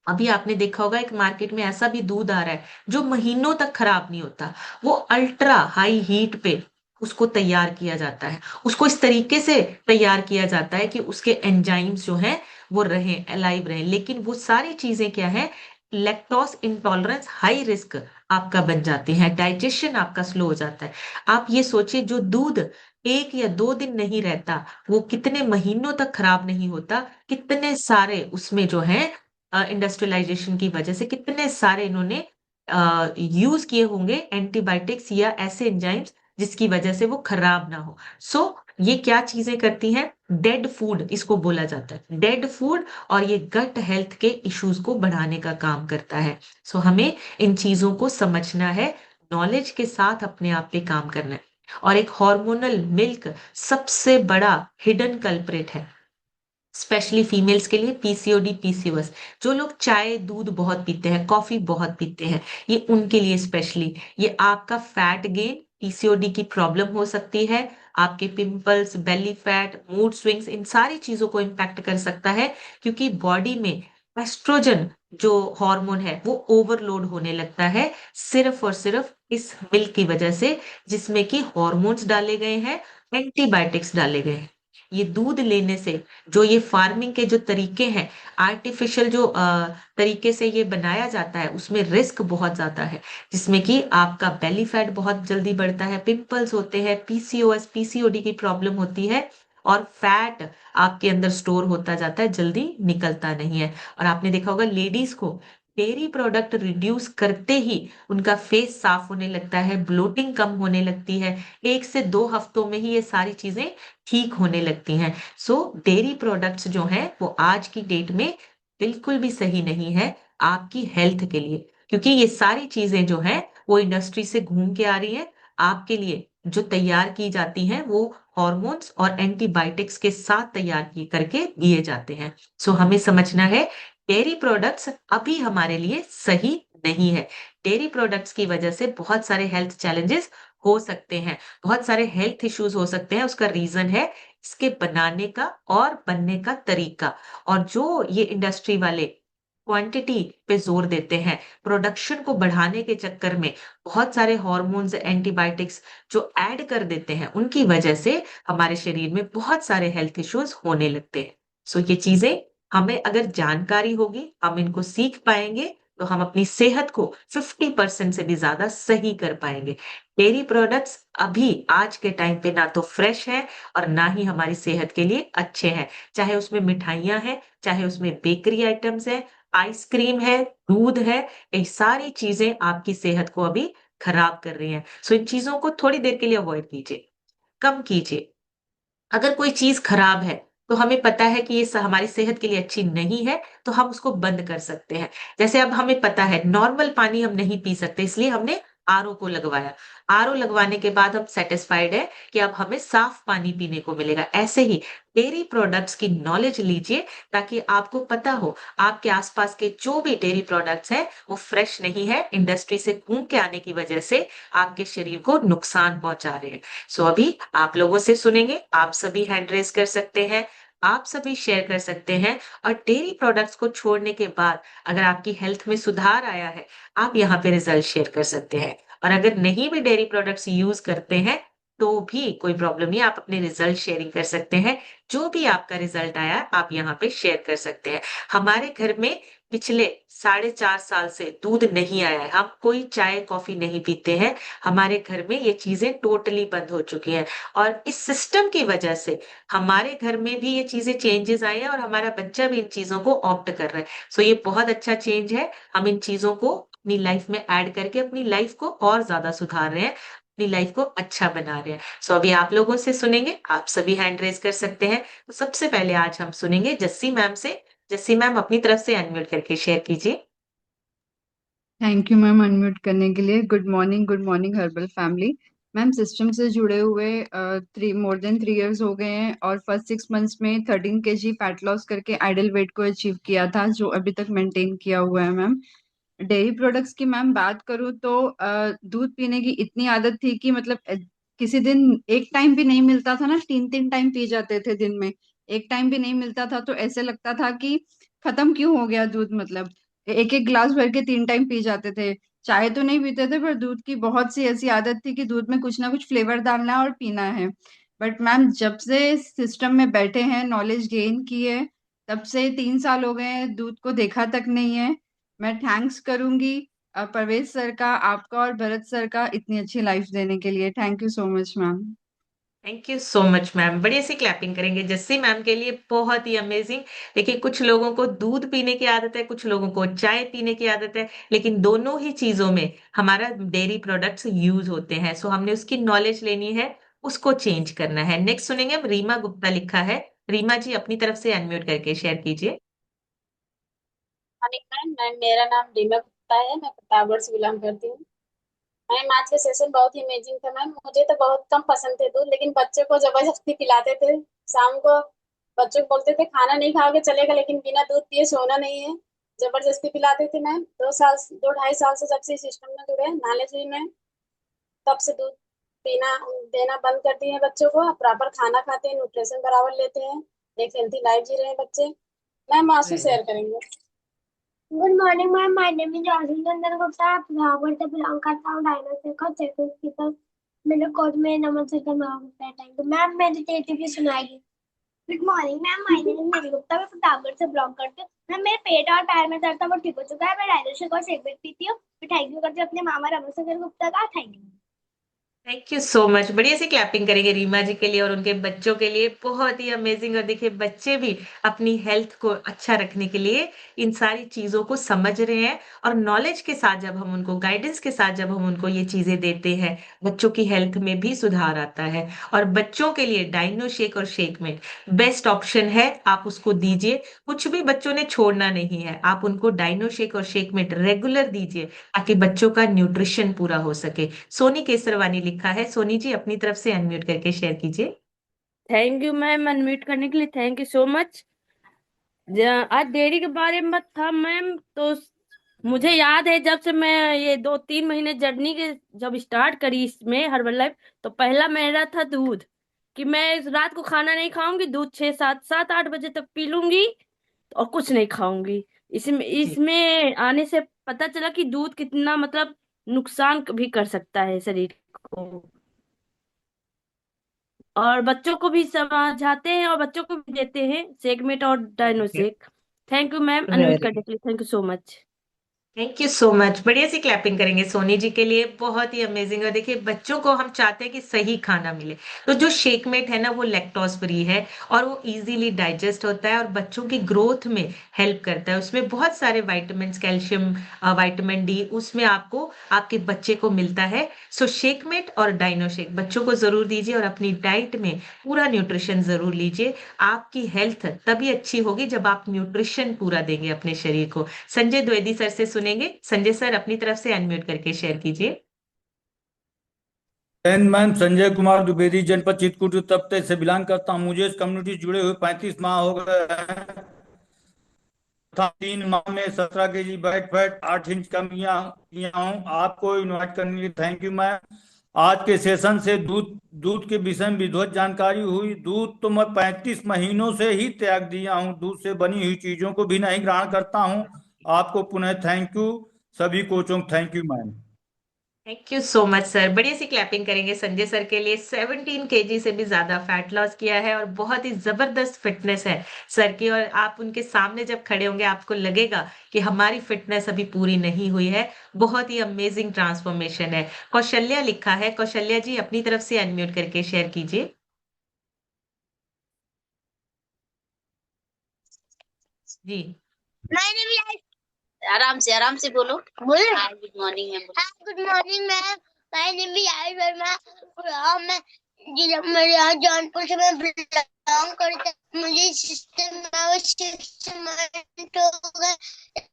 अभी आपने देखा होगा एक मार्केट में ऐसा भी दूध आ रहा है, जो महीनों तक खराब नहीं होता। वो अल्ट्रा हाई हीट पे उसको तैयार किया जाता है। उसको इस तरीके से तैयार किया जाता है कि उसके एंजाइम्स जो हैं, वो रहें, अलाइव रहें। लेकिन वो सारी चीज़ें क्या हैं, लैक्टोज़ इंटॉलरेंस हाई रिस्क आपका बन जाती हैं, डाइजेशन आपका स्लो हो जाता है। आप ये सोचिए जो दूध 1 या 2 दिन नहीं रहता, वो कितने महीनों तक खराब नहीं होता, कितने सारे उसमें जो हैं इंडस्ट्रियलाइज़ेशन की वजह से कितने सारे इन्होंने यूज़ किए होंगे एंटीबायोटिक्स या ऐसे एंजाइम्स जिसकी वजह से वो खराब ना हो। सो ये क्या चीज़ें करती हैं? डेड फूड इसको बोला जाता है। डेड फूड और ये गट हेल्थ के इश्यूज़ को बढ़ाने का काम करता है। सो हमें इन चीज़ों को समझना है, नॉलेज के साथ अपने आप पे काम करना है। और एक हार्मोनल मिल्क सबसे बड़ा हिडन कल्प्रिट है। स्पेशली फीमेल्स के लिए पीसीओडी, पीसीओएस जो लोग चाय, दूध बहुत पीते हैं, कॉफ़ी बहुत पीते हैं, ये उनके लिए स्पेशली ये आपका फैट गेन, पीसीओडी की प्रॉब्लम हो सकती है, आपके pimples, belly fat, mood swings इन सारी चीज़ों को इम्पैक्ट कर सकता है क्योंकि बॉडी में एस्ट्रोजन जो हार्मोन है वो ओवरलोड होने लगता है सिर्फ़ और सिर्फ़ इस मिल्क की वजह से जिसमें कि हार्मोन्स डाले गए हैं, एंटीबायोटिक्स डाले गए हैं। ये दूध लेने से जो ये फार्मिंग के जो तरीके हैं, आर्टिफ़िशियल जो तरीके से ये बनाया जाता है, उसमें रिस्क बहुत ज़्यादा है, जिसमें कि आपका बेली फैट बहुत जल्दी बढ़ता है, पिंपल्स होते हैं, पीसीओएस, पीसीओडी की प्रॉब्लम होती है और फैट आपके अंदर स्टोर होता जाता है, जल्दी निकलता नहीं है। और आपने देखा होगा लेडीज़ को डेयरी प्रोडक्ट रिड्यूस करते ही उनका फेस साफ होने लगता है, ब्लोटिंग कम होने लगती है, 1 से 2 हफ्तों में ही ये सारी चीज़ें ठीक होने लगती हैं। सो डेयरी प्रोडक्ट्स जो हैं वो आज की डेट में बिल्कुल भी सही नहीं है आपकी हेल्थ के लिए क्योंकि ये सारी चीज़ें जो हैं वो इंडस्ट्री से घूम के आ रही हैं। आपके लिए जो तैयार की जाती हैं वो हॉर्मोन्स और एंटीबायोटिक्स के साथ तैयार की करके दिए जाते हैं। सो हमें समझना है डेयरी प्रोडक्ट्स अभी हमारे लिए सही नहीं है। डेयरी प्रोडक्ट्स की वजह से बहुत सारे हेल्थ चैलेंजेस हो सकते हैं। बहुत सारे हेल्थ इश्यूज हो सकते हैं, उसका रीज़न है इसके बनाने का और बनने का तरीका और जो ये इंडस्ट्री वाले क्वांटिटी पे ज़ोर देते हैं, प्रोडक्शन को बढ़ाने के चक्कर में बहुत सारे हार्मोन्स, एंटीबायोटिक्स जो ऐड कर देते हैं, उनकी वजह से हमारे शरीर में बहुत सारे हेल्थ इश्यूज होने लगते हैं। सो ये चीज़ें हमें अगर जानकारी होगी, हम इनको सीख पाएँगे, तो हम अपनी सेहत को 50% से भी ज़्यादा सही कर पाएँगे। डेयरी प्रोडक्ट्स अभी आज के टाइम पे ना तो फ्रेश है और ना ही हमारी सेहत के लिए अच्छे हैं। चाहे उसमें मिठाइयाँ हैं, चाहे उसमें बेकरी आइटम्स हैं, आइसक्रीम है, दूध है, ये सारी चीज़ें आपकी सेहत को अभी खराब कर रही हैं। सो इन चीज़ों को थोड़ी देर के लिए अवॉइड कीजिए, कम कीजिए। अगर कोई चीज़ खराब है, तो हमें पता है कि ये हमारी सेहत के लिए अच्छी नहीं है, तो हम उसको बंद कर सकते हैं। जैसे अब हमें पता है नॉर्मल पानी हम नहीं पी सकते इसलिए हमने आरओ को लगवाया। आरओ लगवाने के बाद हम सैटिस्फाइड हैं कि अब हमें साफ पानी पीने को मिलेगा। ऐसे ही डेयरी प्रोडक्ट्स की नॉलेज लीजिए ताकि आपको पता हो आपके आस-पास के जो भी डेयरी प्रोडक्ट्स हैं, वो फ्रेश नहीं है, इंडस्ट्री से कूद के आने की वजह से आपके शरीर को नुकसान पहुँचा रहे हैं। सो अभी आप लोगों से सुनेंगे, आप सभी हैंड रेज़ कर सकते हैं, आप सभी शेयर कर सकते हैं और डेयरी प्रोडक्ट्स को छोड़ने के बाद अगर आपकी हेल्थ में सुधार आया है, आप यहाँ पे रिज़ल्ट शेयर कर सकते हैं। और अगर नहीं भी डेयरी प्रोडक्ट्स यूज़ करते हैं, तो भी कोई प्रॉब्लम नहीं, आप अपने रिज़ल्ट शेयरिंग कर सकते हैं। जो भी आपका रिज़ल्ट आया, आप यहाँ पे शेयर कर सकते हैं। हमारे घर में पिछले साढ़े 4 साल से दूध नहीं आया है, हम कोई चाय, कॉफ़ी नहीं पीते हैं। हमारे घर में ये चीज़ें टोटली बंद हो चुकी हैं और इस सिस्टम की वजह से हमारे घर में भी ये चीज़ें चेंजेज़ आए हैं और हमारा बच्चा भी इन चीज़ों को ऑप्ट कर रहा है। सो ये बहुत अच्छा चेंज है, हम इन चीज़ों को अपनी लाइफ़ में ऐड करके अपनी लाइफ़ को और ज़्यादा सुधार रहे हैं। अपनी लाइफ को अच्छा बना रहे हैं। सो अभी आप लोगों से सुनेंगे, आप सभी हैंड रेज कर सकते हैं। तो सबसे पहले आज हम सुनेंगे जस्सी मैम से। जस्सी मैम अपनी तरफ से अनम्यूट करके शेयर कीजिए। थैंक यू मैम अनम्यूट करने के लिए। Good morning herbal family. Ma'am system से जुड़े हुए मोर देन 3 इयर्स हो गए हैं और फर्स्ट 6 मंथ्स में 13 kg फैट लॉस करके आइडल वेट को अचीव किया था, जो अभी तक मेंटेन किया हुआ है मैम। डेयरी प्रोडक्ट्स की मैम बात करूँ तो दूध पीने की इतनी आदत थी कि मतलब किसी दिन एक टाइम भी नहीं मिलता था ना, 3 3 टाइम पी जाते थे दिन में। एक टाइम भी नहीं मिलता था तो ऐसे लगता था कि खत्म क्यों हो गया दूध, मतलब एक एक ग्लास भर के 3 टाइम पी जाते थे। चाय तो नहीं पीते थे, पर दूध की बहुत सी ऐसी आदत थी कि दूध में कुछ ना कुछ फ्लेवर डालना है और पीना है। बट मैम जब से सिस्टम में बैठे हैं, नॉलेज गेन की है, तब से 3 साल हो गए हैं, दूध को देखा तक नहीं है। मैं थैंक्स करूंगी परवेज सर का, आपका और भरत सर का, इतनी अच्छी लाइफ देने के लिए। Thank you so much ma'am. Thank you so much ma'am. बढ़िया सी क्लैपिंग करेंगे जस्सी मैम के लिए, बहुत ही अमेजिंग। देखिए, कुछ लोगों को दूध पीने की आदत है, कुछ लोगों को चाय पीने की आदत है, लेकिन दोनों ही चीजों में हमारा डेयरी प्रोडक्ट्स यूज होते हैं। सो हमने उसकी नॉलेज लेनी है, उसको चेंज करना है। नेक्स्ट सुनेंगे हम, रीमा गुप्ता लिखा है। रीमा जी अपनी तरफ से अनम्यूट करके शेयर कीजिए। Morning ma'am. मेरा नाम रीमा गुप्ता है, मैं प्रतापगढ़ से बिलोंग करती हूँ। मैम आज का सेशन बहुत ही अमेजिंग था मैम। मुझे तो बहुत कम पसंद थे दूध, लेकिन बच्चों को जबरदस्ती पिलाते थे शाम को। बच्चों को बोलते थे खाना नहीं खाओगे चलेगा, लेकिन बिना दूध पिए सोना नहीं है। जबरदस्ती पिलाते थे मैम। 2 2 ढाई साल से जब से सिस्टम में जुड़े हैं, नॉलेज हुई मैम, तब से दूध पीना देना बंद कर दिए हैं बच्चों को। प्रॉपर खाना खाते हैं, न्यूट्रिशन बराबर लेते हैं, एक हेल्थी लाइफ जी रहे हैं बच्चे। मैम आंसू शेयर करेंगे। Good morning ma'am, my name is Adil Chandra Gupta. Ravan से बिलोंग करता हूँ, डायनासोर का चेकर्स की तरफ। मेरे कोड में नमन से नाम होता है। थैंक यू मैम, मेडिटेटिव भी सुनाएगी। Good morning ma'am, my name is Mary Gupta. मैं प्रतापगढ़ से बिलोंग करती हूँ मैम। मेरे पेट और पैर में दर्द था, वो ठीक हो चुका है। मैं डायनासोर का शेक पीती हूँ। मैं थैंक यू करती हूँ अपने मामा रमन से गुप्ता का। Thank you. Thank you so much. बढ़िया से क्लैपिंग करेंगे रीमा जी के लिए और उनके बच्चों के लिए, बहुत ही अमेजिंग। और देखिए, बच्चे भी अपनी हेल्थ को अच्छा रखने के लिए इन सारी चीजों को समझ रहे हैं। और नॉलेज के साथ जब हम उनको, गाइडेंस के साथ जब हम उनको ये चीजें देते हैं, बच्चों की हेल्थ में भी सुधार आता है। और बच्चों के लिए डाइनो शेक और शेकमेट बेस्ट ऑप्शन है, आप उसको दीजिए। कुछ भी बच्चों ने छोड़ना नहीं है, आप उनको डाइनो शेक और शेकमेट रेगुलर दीजिए, ताकि बच्चों का न्यूट्रिशन पूरा हो सके। सोनी केसरवानी लिखा है। सोनी जी अपनी तरफ से अनम्यूट करके शेयर कीजिए। थैंक यू मैम अनम्यूट करने के लिए। Thank you so much. आज डेयरी के बारे में बात था मैम, तो मुझे याद है जब से मैं ये 2 3 महीने जर्नी के जब स्टार्ट करी इसमें हर्बल लाइफ, तो पहला मेरा था दूध, कि मैं इस रात को खाना नहीं खाऊंगी, दूध 6 7 7 8 बजे तक पी लूंगी और कुछ नहीं खाऊंगी। इसमें जी। इसमें आने से पता चला कि दूध कितना मतलब नुकसान भी कर सकता है शरीर को। और बच्चों को भी समझाते हैं और बच्चों को भी देते हैं सेगमेंट और डायनो शेक। Thank you ma'am unmute very करने के लिए। Thank you so much. Thank you so much. बढ़िया सी क्लैपिंग करेंगे सोनी जी के लिए, बहुत ही अमेजिंग। और देखिए, बच्चों को हम चाहते हैं कि सही खाना मिले, तो जो शेकमेट है ना, वो लैक्टोज फ्री है और वो इजीली डाइजेस्ट होता है और बच्चों की ग्रोथ में हेल्प करता है। उसमें बहुत सारे विटामिन, कैल्शियम, विटामिन डी उसमें आपको, आपके बच्चे को मिलता है। सो शेकमेट और डाइनो शेक बच्चों को जरूर दीजिए और अपनी डाइट में पूरा न्यूट्रिशन जरूर लीजिए। आपकी हेल्थ तभी अच्छी होगी जब आप न्यूट्रिशन पूरा देंगे अपने शरीर को। संजय द्विवेदी सर से सुनेंगे। संजय सर अपनी तरफ से अनम्यूट करके शेयर कीजिए। मैम संजय कुमार द्विवेदी, जनपद चित्रकूट, उत्तर प्रदेश से बिलोंग करता हूँ। मुझे इस कम्युनिटी से जुड़े हुए 35 माह हो गए हैं तथा 3 माह में 17 kg बैक फैट, 8 इंच कमियां किया हूँ। आपको इनवाइट करने के लिए थैंक यू मैम। आज के सेशन से दूध दूध के विषय में विधिवत जानकारी हुई। दूध तो मैं 35 महीनों से ही त्याग दिया हूँ। दूध से बनी हुई चीजों को भी नहीं ग्रहण करता हूँ। आपको पुनः थैंक यू। सभी कोचों को thank you ma'am. Thank you so much sir. बढ़िया सी क्लैपिंग करेंगे संजय सर के लिए। 17 kg से भी ज्यादा फैट लॉस किया है और बहुत ही जबरदस्त फिटनेस है सर की। और आप उनके सामने जब खड़े होंगे, आपको लगेगा कि हमारी फिटनेस अभी पूरी नहीं हुई है। बहुत ही अमेजिंग ट्रांसफॉर्मेशन है। कौशल्या लिखा है। कौशल्या जी अपनी तरफ से अनम्यूट करके शेयर कीजिए। जी। आराम से बोलो। बोले hi good morning ma'am. Hi good morning ma'am. My name is Ayush Verma और मैं जिला मेरे यहाँ जौनपुर से मैं बिलोंग करता हूँ। मुझे सिस्टम में 6 मंथ हो गए।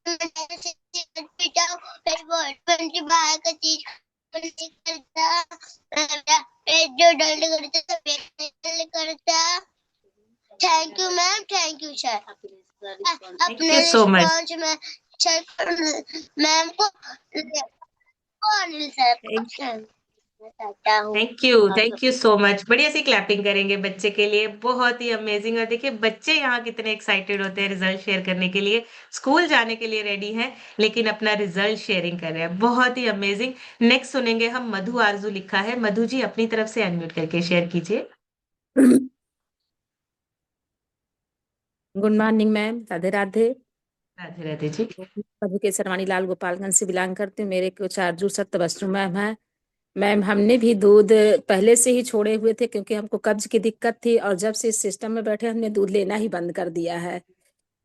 मैं सिगरेट पीता हूँ, मेरे बॉयफ्रेंड की बाहर का चीज नहीं करता, मेरा पेट जो दर्द करता है पेट करता। Thank you ma'am, thank you sir. Thank अपने यू सो मच। रिस्पॉन्स में सर मैम को अनिल सर बताता हूँ। Thank you so much. बढ़िया सी क्लैपिंग करेंगे बच्चे के लिए, बहुत ही अमेजिंग। और देखिए बच्चे यहाँ कितने एक्साइटेड होते हैं रिजल्ट शेयर करने के लिए, स्कूल जाने के लिए रेडी हैं, लेकिन अपना रिजल्ट शेयरिंग कर रहे हैं, बहुत ही अमेजिंग। नेक्स्ट सुनेंगे हम मधु आरजू लिखा है। मधु जी अपनी तरफ से अनम्यूट करके शेयर कीजिए। Good morning ma'am, Radhe Radhe. Radhe Radhe ji. Madhu के सरवाणी लाल गोपालगंज से बिलोंग करती हूँ। मेरे कुछ आरजू सत्य वस्तु मैम है। मैम हमने भी दूध पहले से ही छोड़े हुए थे क्योंकि हमको कब्ज की दिक्कत थी, और जब से इस सिस्टम में बैठे हमने दूध लेना ही बंद कर दिया है,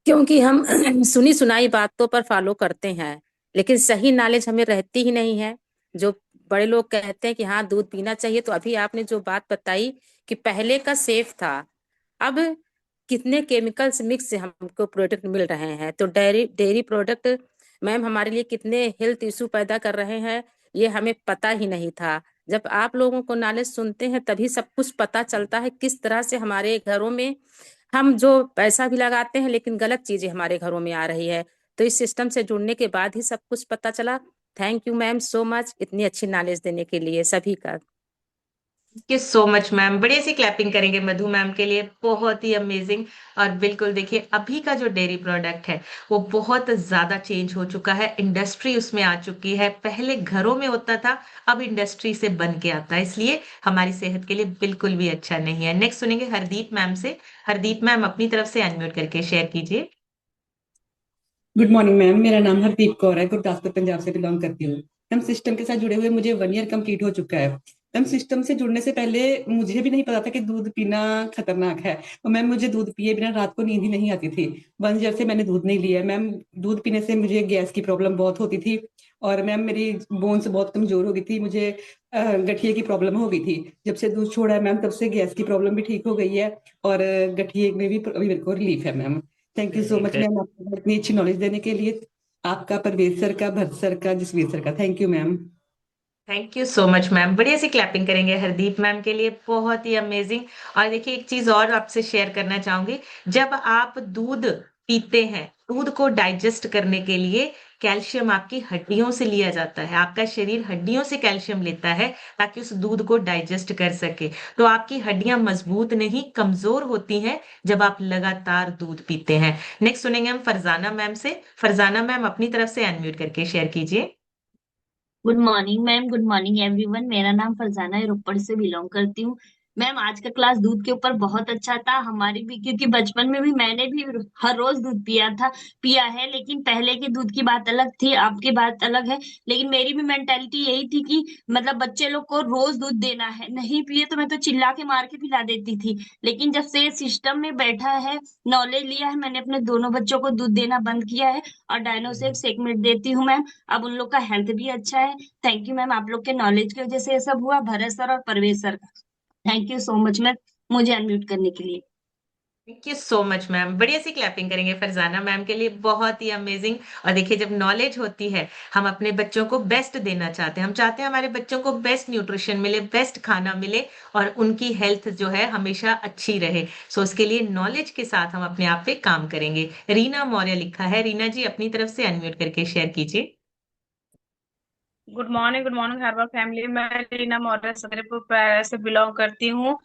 क्योंकि हम सुनी सुनाई बातों पर फॉलो करते हैं, लेकिन सही नॉलेज हमें रहती ही नहीं है। जो बड़े लोग कहते हैं कि हाँ दूध पीना चाहिए, तो अभी आपने जो बात बताई कि पहले का सेफ था, अब कितने केमिकल्स मिक्स से हमको प्रोडक्ट मिल रहे हैं, तो डेयरी डेयरी प्रोडक्ट मैम हमारे लिए कितने हेल्थ इशू पैदा कर रहे हैं, ये हमें पता ही नहीं था। जब आप लोगों को नॉलेज सुनते हैं तभी सब कुछ पता चलता है, किस तरह से हमारे घरों में हम जो पैसा भी लगाते हैं लेकिन गलत चीजें हमारे घरों में आ रही है। तो इस सिस्टम से जुड़ने के बाद ही सब कुछ पता चला। Thank you ma'am so much, इतनी अच्छी नॉलेज देने के लिए सभी का। Thank you so much ma'am. बढ़िया सी क्लैपिंग करेंगे मधु मैम के लिए, बहुत ही अमेजिंग। और बिल्कुल देखिए अभी का जो डेयरी प्रोडक्ट है वो बहुत ज्यादा चेंज हो चुका है, इंडस्ट्री उसमें आ चुकी है। पहले घरों में होता था, अब इंडस्ट्री से बन के आता है, इसलिए हमारी सेहत के लिए बिल्कुल भी अच्छा नहीं है। नेक्स्ट सुनेंगे हरदीप मैम से। हरदीप मैम अपनी तरफ से अनम्यूट करके शेयर कीजिए। गुड मॉर्निंग मैम, मेरा नाम हरदीप कौर है, गुरदासपुर पंजाब से बिलोंग करती हूँ। मैम सिस्टम के साथ जुड़े हुए मुझे 1 ईयर कंप्लीट हो चुका है। मैम सिस्टम से जुड़ने से पहले मुझे भी नहीं पता था कि दूध पीना खतरनाक है, और मैम मुझे दूध पिए बिना रात को नींद ही नहीं आती थी। 1 ईयर से मैंने दूध नहीं लिया है मैम। दूध पीने से मुझे गैस की प्रॉब्लम बहुत होती थी, और मैम मेरी बोन्स बहुत कमजोर हो गई थी, मुझे गठिए की प्रॉब्लम हो गई थी। जब से दूध छोड़ा है मैम तब से गैस की प्रॉब्लम भी ठीक हो गई है, और गठिए में भी अभी मेरे को रिलीफ है ma'am. Thank you so much ma'am, आपको इतनी अच्छी नॉलेज देने के लिए। आपका, परवेज सर का, भरत सर का, जसवीर सर का, thank you ma'am. Thank you so much ma'am. बढ़िया सी क्लैपिंग करेंगे हरदीप मैम के लिए, बहुत ही अमेजिंग। और देखिए एक चीज और आपसे शेयर करना चाहूंगी, जब आप दूध पीते हैं, दूध को डाइजेस्ट करने के लिए कैल्शियम आपकी हड्डियों से लिया जाता है, आपका शरीर हड्डियों से कैल्शियम लेता है ताकि उस दूध को डाइजेस्ट कर सके। तो आपकी हड्डियां मजबूत नहीं कमजोर होती हैं जब आप लगातार दूध पीते हैं। नेक्स्ट सुनेंगे हम फरजाना मैम से। फरजाना मैम अपनी तरफ से अनम्यूट करके शेयर कीजिए। Good morning ma'am, good morning everyone. मेरा नाम फरजाना है, रोपड़ से बिलोंग करती हूँ। मैम आज का क्लास दूध के ऊपर बहुत अच्छा था हमारी भी, क्योंकि बचपन में भी मैंने भी हर रोज दूध पिया है, लेकिन पहले के दूध की बात अलग थी, अब की बात अलग है। लेकिन मेरी भी मेंटेलिटी यही थी कि मतलब बच्चे लोग को रोज दूध देना है, नहीं पिए तो मैं तो चिल्ला के मार के पिला देती थी। लेकिन जब से सिस्टम में बैठा है, नॉलेज लिया है, मैंने अपने दोनों बच्चों को दूध देना बंद किया है और डायनो से एक सेगमेंट देती हूँ मैम। अब उन लोग का हेल्थ भी अच्छा है। थैंक यू मैम, आप लोग के नॉलेज की वजह से ये सब हुआ। भरत सर और परवेज सर का thank you so much ma'am, मुझे अनम्यूट करने के लिए। Thank you so much ma'am. बढ़िया सी क्लैपिंग करेंगे फरजाना मैम के लिए, बहुत ही अमेजिंग। और देखिए जब नॉलेज होती है, हम अपने बच्चों को बेस्ट देना चाहते हैं, हम चाहते हैं हमारे बच्चों को बेस्ट न्यूट्रिशन मिले, बेस्ट खाना मिले, और उनकी हेल्थ जो है हमेशा अच्छी रहे। सो उसके लिए नॉलेज के साथ हम अपने आप पे काम करेंगे। रीना मौर्य लिखा है। रीना जी अपनी तरफ से अनम्यूट करके शेयर कीजिए। Good morning herbal family. मैं रीना मौर्य सदरपुर से बिलोंग करती हूँ।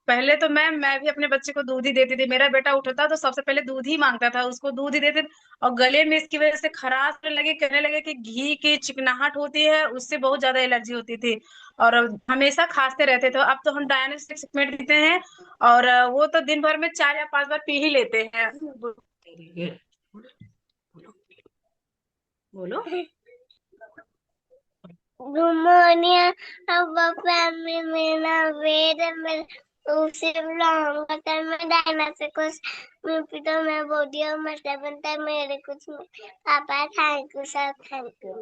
पहले तो मैं भी अपने बच्चे को दूध ही देती थी। मेरा बेटा उठता तो सबसे पहले दूध ही मांगता था, उसको दूध ही देते थे। और गले में इसकी वजह से खराश होने लगे, कहने लगे कि घी की चिकनाहट होती है, उससे बहुत ज्यादा एलर्जी होती थी और हमेशा खांसते रहते थे। अब तो हम डायनेस्टिक सीखमेंट देते हैं और वो तो दिन भर में 4 या 5 बार पी ही लेते हैं। बोलो। गुड मॉर्निंग अब फैमिली, मेरा वेद मैं उसे बिलोंग करता है। मैं डायना से कुछ मैं पिता मैं बोली और मैं 7 तक मेरे कुछ पापा। Thank you sir, thank you.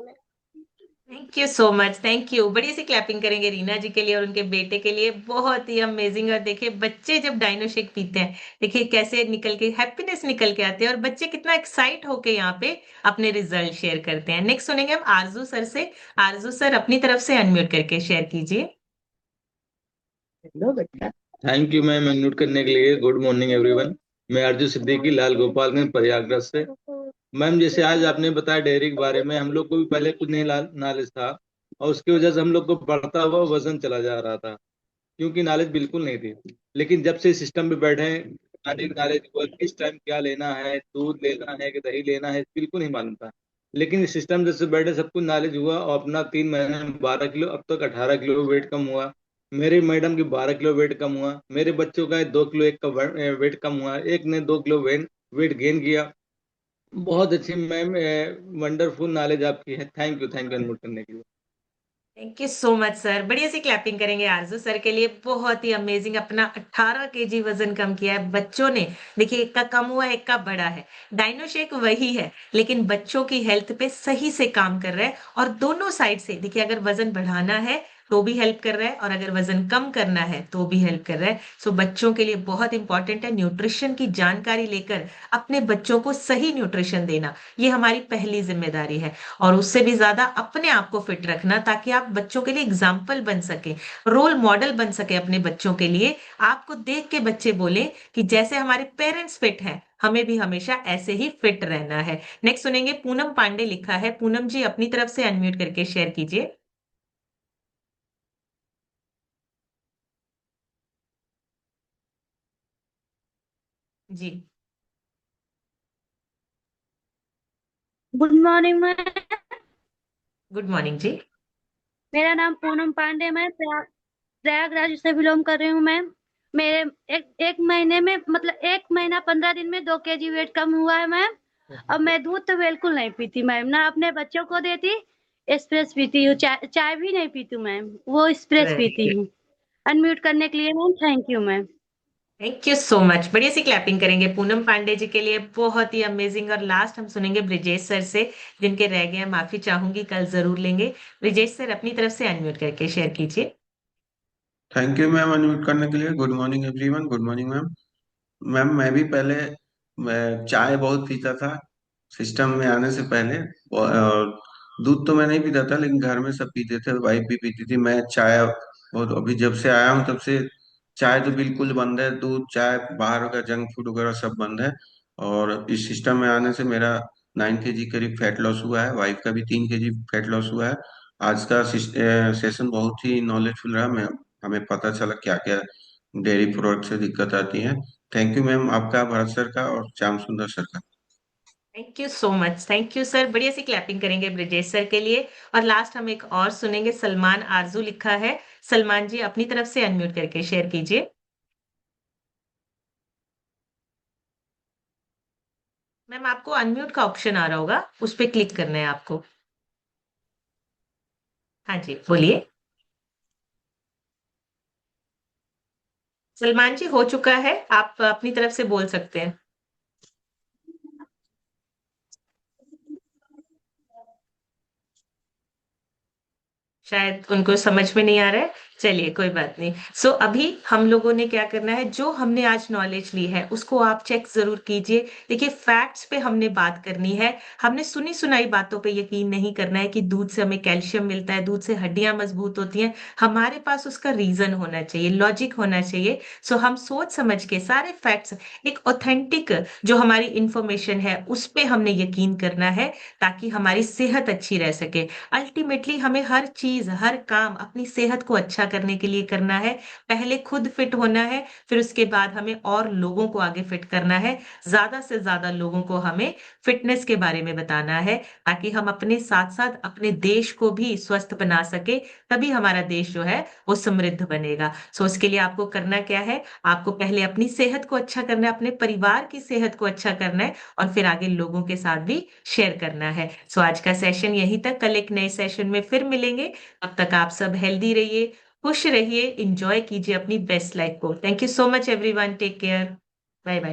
Thank you so much, thank you. बड़ी सी क्लैपिंग करेंगे रीना जी के लिए और उनके बेटे के लिए, बहुत ही अमेजिंग। और देखिए बच्चे जब डाइनो शेक पीते हैं, देखिए कैसे निकल के हैप्पीनेस निकल के आते हैं और बच्चे कितना एक्साइट होके यहाँ पे अपने रिजल्ट शेयर करते हैं। नेक्स्ट सुनेंगे हम आरजू सर से। आरजू सर अपनी तरफ से अनम्यूट करके शेयर कीजिए। हेलो बेटा। थैंक यू मैम अनम्यूट करने के लिए। Good morning everyone. मैं अर्जुन सिद्दीकी, लाल गोपालगंज, प्रयागराज से। मैम जैसे आज आपने बताया डेयरी के बारे में, हम लोग को भी पहले कुछ नहीं नॉलेज था और उसकी वजह से हम लोग को बढ़ता हुआ वजन चला जा रहा था, क्योंकि नॉलेज बिल्कुल नहीं थी। लेकिन जब से सिस्टम पे बैठे हैं, नॉलेज हुआ किस टाइम क्या लेना है, दूध लेना है कि दही लेना है, बिल्कुल नहीं मालूम था। लेकिन इस सिस्टम जब से बैठे सब कुछ नॉलेज हुआ और अपना 3 महीने में 12 किलो, अब तक 18 किलो वेट कम हुआ। मेरे मैडम की 12 किलो वेट कम हुआ। मेरे बच्चों का 2 किलो एक का वेट कम हुआ। एक ने 2 किलो वेट गेन किया। बहुत अच्छी मैम, वंडरफुल नॉलेज आपकी है। थैंक यू अनम्यूट करने के लिए। Thank you so much sir. बढ़िया सी क्लैपिंग करेंगे आरजू सर के लिए, बहुत ही अमेजिंग। अपना 18 केजी वजन कम किया है बच्चों ने। देखिए एक का कम हुआ, एक का बढ़ा है। डाइनो शेक वही है, लेकिन बच्चों की हेल्थ पे सही से काम कर रहा है। और दोनों साइड से देखिए, अगर वजन बढ़ाना है तो भी हेल्प कर रहा है और अगर वजन कम करना है तो भी हेल्प कर रहा है। सो बच्चों के लिए बहुत इंपॉर्टेंट है न्यूट्रिशन की जानकारी लेकर अपने बच्चों को सही न्यूट्रिशन देना, ये हमारी पहली जिम्मेदारी है। और उससे भी ज्यादा अपने आप को फिट रखना, ताकि आप बच्चों के लिए एग्जाम्पल बन सके, रोल मॉडल बन सके अपने बच्चों के लिए। आपको देख के बच्चे बोले कि जैसे हमारे पेरेंट्स फिट हैं, हमें भी हमेशा ऐसे ही फिट रहना है। नेक्स्ट सुनेंगे पूनम पांडे लिखा है। पूनम जी अपनी तरफ से अनम्यूट करके शेयर कीजिए। जी good morning ma'am. Good morning जी। मेरा नाम पूनम पांडे, मैं प्रयागराज से बिलोंग कर रही हूँ मैम। मेरे एक महीने में, मतलब 1 महीना 15 दिन में 2 केजी वेट कम हुआ है मैम। अब मैं दूध तो बिल्कुल नहीं पीती मैम, ना अपने बच्चों को देती। एक्सप्रेस पीती हूँ, चाय भी नहीं पीती हूँ मैम, वो एक्सप्रेस पीती हूँ। अनम्यूट करने के लिए ma'am thank you ma'am. Thank you so much. बढ़िया सी क्लैपिंग करेंगे पूनम पांडे जी के लिए, बहुत ही अमेजिंग। और लास्ट हम सुनेंगे ब्रिजेश सर से, जिनके रह गए हैं माफी चाहूंगी, कल जरूर लेंगे। ब्रिजेश सर अपनी तरफ से अनम्यूट करके शेयर कीजिए। थैंक यू मैम अनम्यूट करने के लिए। Good morning everyone. Good morning ma'am. Ma'am मैं चाय बहुत पीता था सिस्टम में आने से पहले। और दूध तो मैं नहीं पीता था, लेकिन घर में सब पीते थे, वाइफ भी पीती थी। मैं चाय बहुत, अभी जब से आया हूँ तब से चाय तो बिल्कुल बंद है। दूध, चाय, बाहर का जंक फूड वगैरह सब बंद है। और इस सिस्टम में आने से मेरा 9 केजी करीब फैट लॉस हुआ है। वाइफ का भी 3 केजी फैट लॉस हुआ है। आज का सेशन बहुत ही नॉलेजफुल रहा। मैं हमें पता चला क्या क्या डेयरी प्रोडक्ट से दिक्कत आती है। थैंक यू मैम, आपका, भरत सर का और श्याम सुंदर सर का। Thank you so much, thank you sir. बढ़िया सी क्लैपिंग करेंगे ब्रिजेश सर के लिए। और लास्ट हम एक और सुनेंगे, सलमान आरजू लिखा है। सलमान जी अपनी तरफ से अनम्यूट करके शेयर कीजिए। मैम आपको अनम्यूट का ऑप्शन आ रहा होगा, उस पर क्लिक करना है आपको। हाँ जी बोलिए। सलमान जी हो चुका है, आप अपनी तरफ से बोल सकते हैं। शायद उनको समझ में नहीं आ रहा है। चलिए कोई बात नहीं। सो अभी हम लोगों ने क्या करना है, जो हमने आज नॉलेज ली है उसको आप चेक जरूर कीजिए। देखिए फैक्ट्स पे हमने बात करनी है, हमने सुनी सुनाई बातों पे यकीन नहीं करना है कि दूध से हमें कैल्शियम मिलता है, दूध से हड्डियां मजबूत होती हैं। हमारे पास उसका रीजन होना चाहिए, लॉजिक होना चाहिए। सो हम सोच समझ के सारे फैक्ट्स, एक ऑथेंटिक जो हमारी इंफॉर्मेशन है उस पे हमने यकीन करना है, ताकि हमारी सेहत अच्छी रह सके। अल्टीमेटली हमें हर चीज, हर काम अपनी सेहत को अच्छा करने के लिए करना है। पहले खुद फिट होना है, फिर उसके बाद हमें और लोगों को आगे फिट करना है। ज्यादा से ज्यादा लोगों को हमें फिटनेस के बारे में बताना है, ताकि हम अपने साथ साथ अपने देश को भी स्वस्थ बना सके। तभी हमारा देश जो है वो समृद्ध बनेगा। सो उसके लिए आपको करना क्या है, आपको पहले अपनी सेहत को अच्छा करना है, अपने परिवार की सेहत को अच्छा करना है, और फिर आगे लोगों के साथ भी शेयर करना है। सो आज का सेशन यहीं तक, कल एक नए सेशन में फिर मिलेंगे। तब तक आप सब हेल्दी रहिए, खुश रहिए, इंजॉय कीजिए अपनी बेस्ट लाइफ को। Thank you so much everyone, take care, bye bye.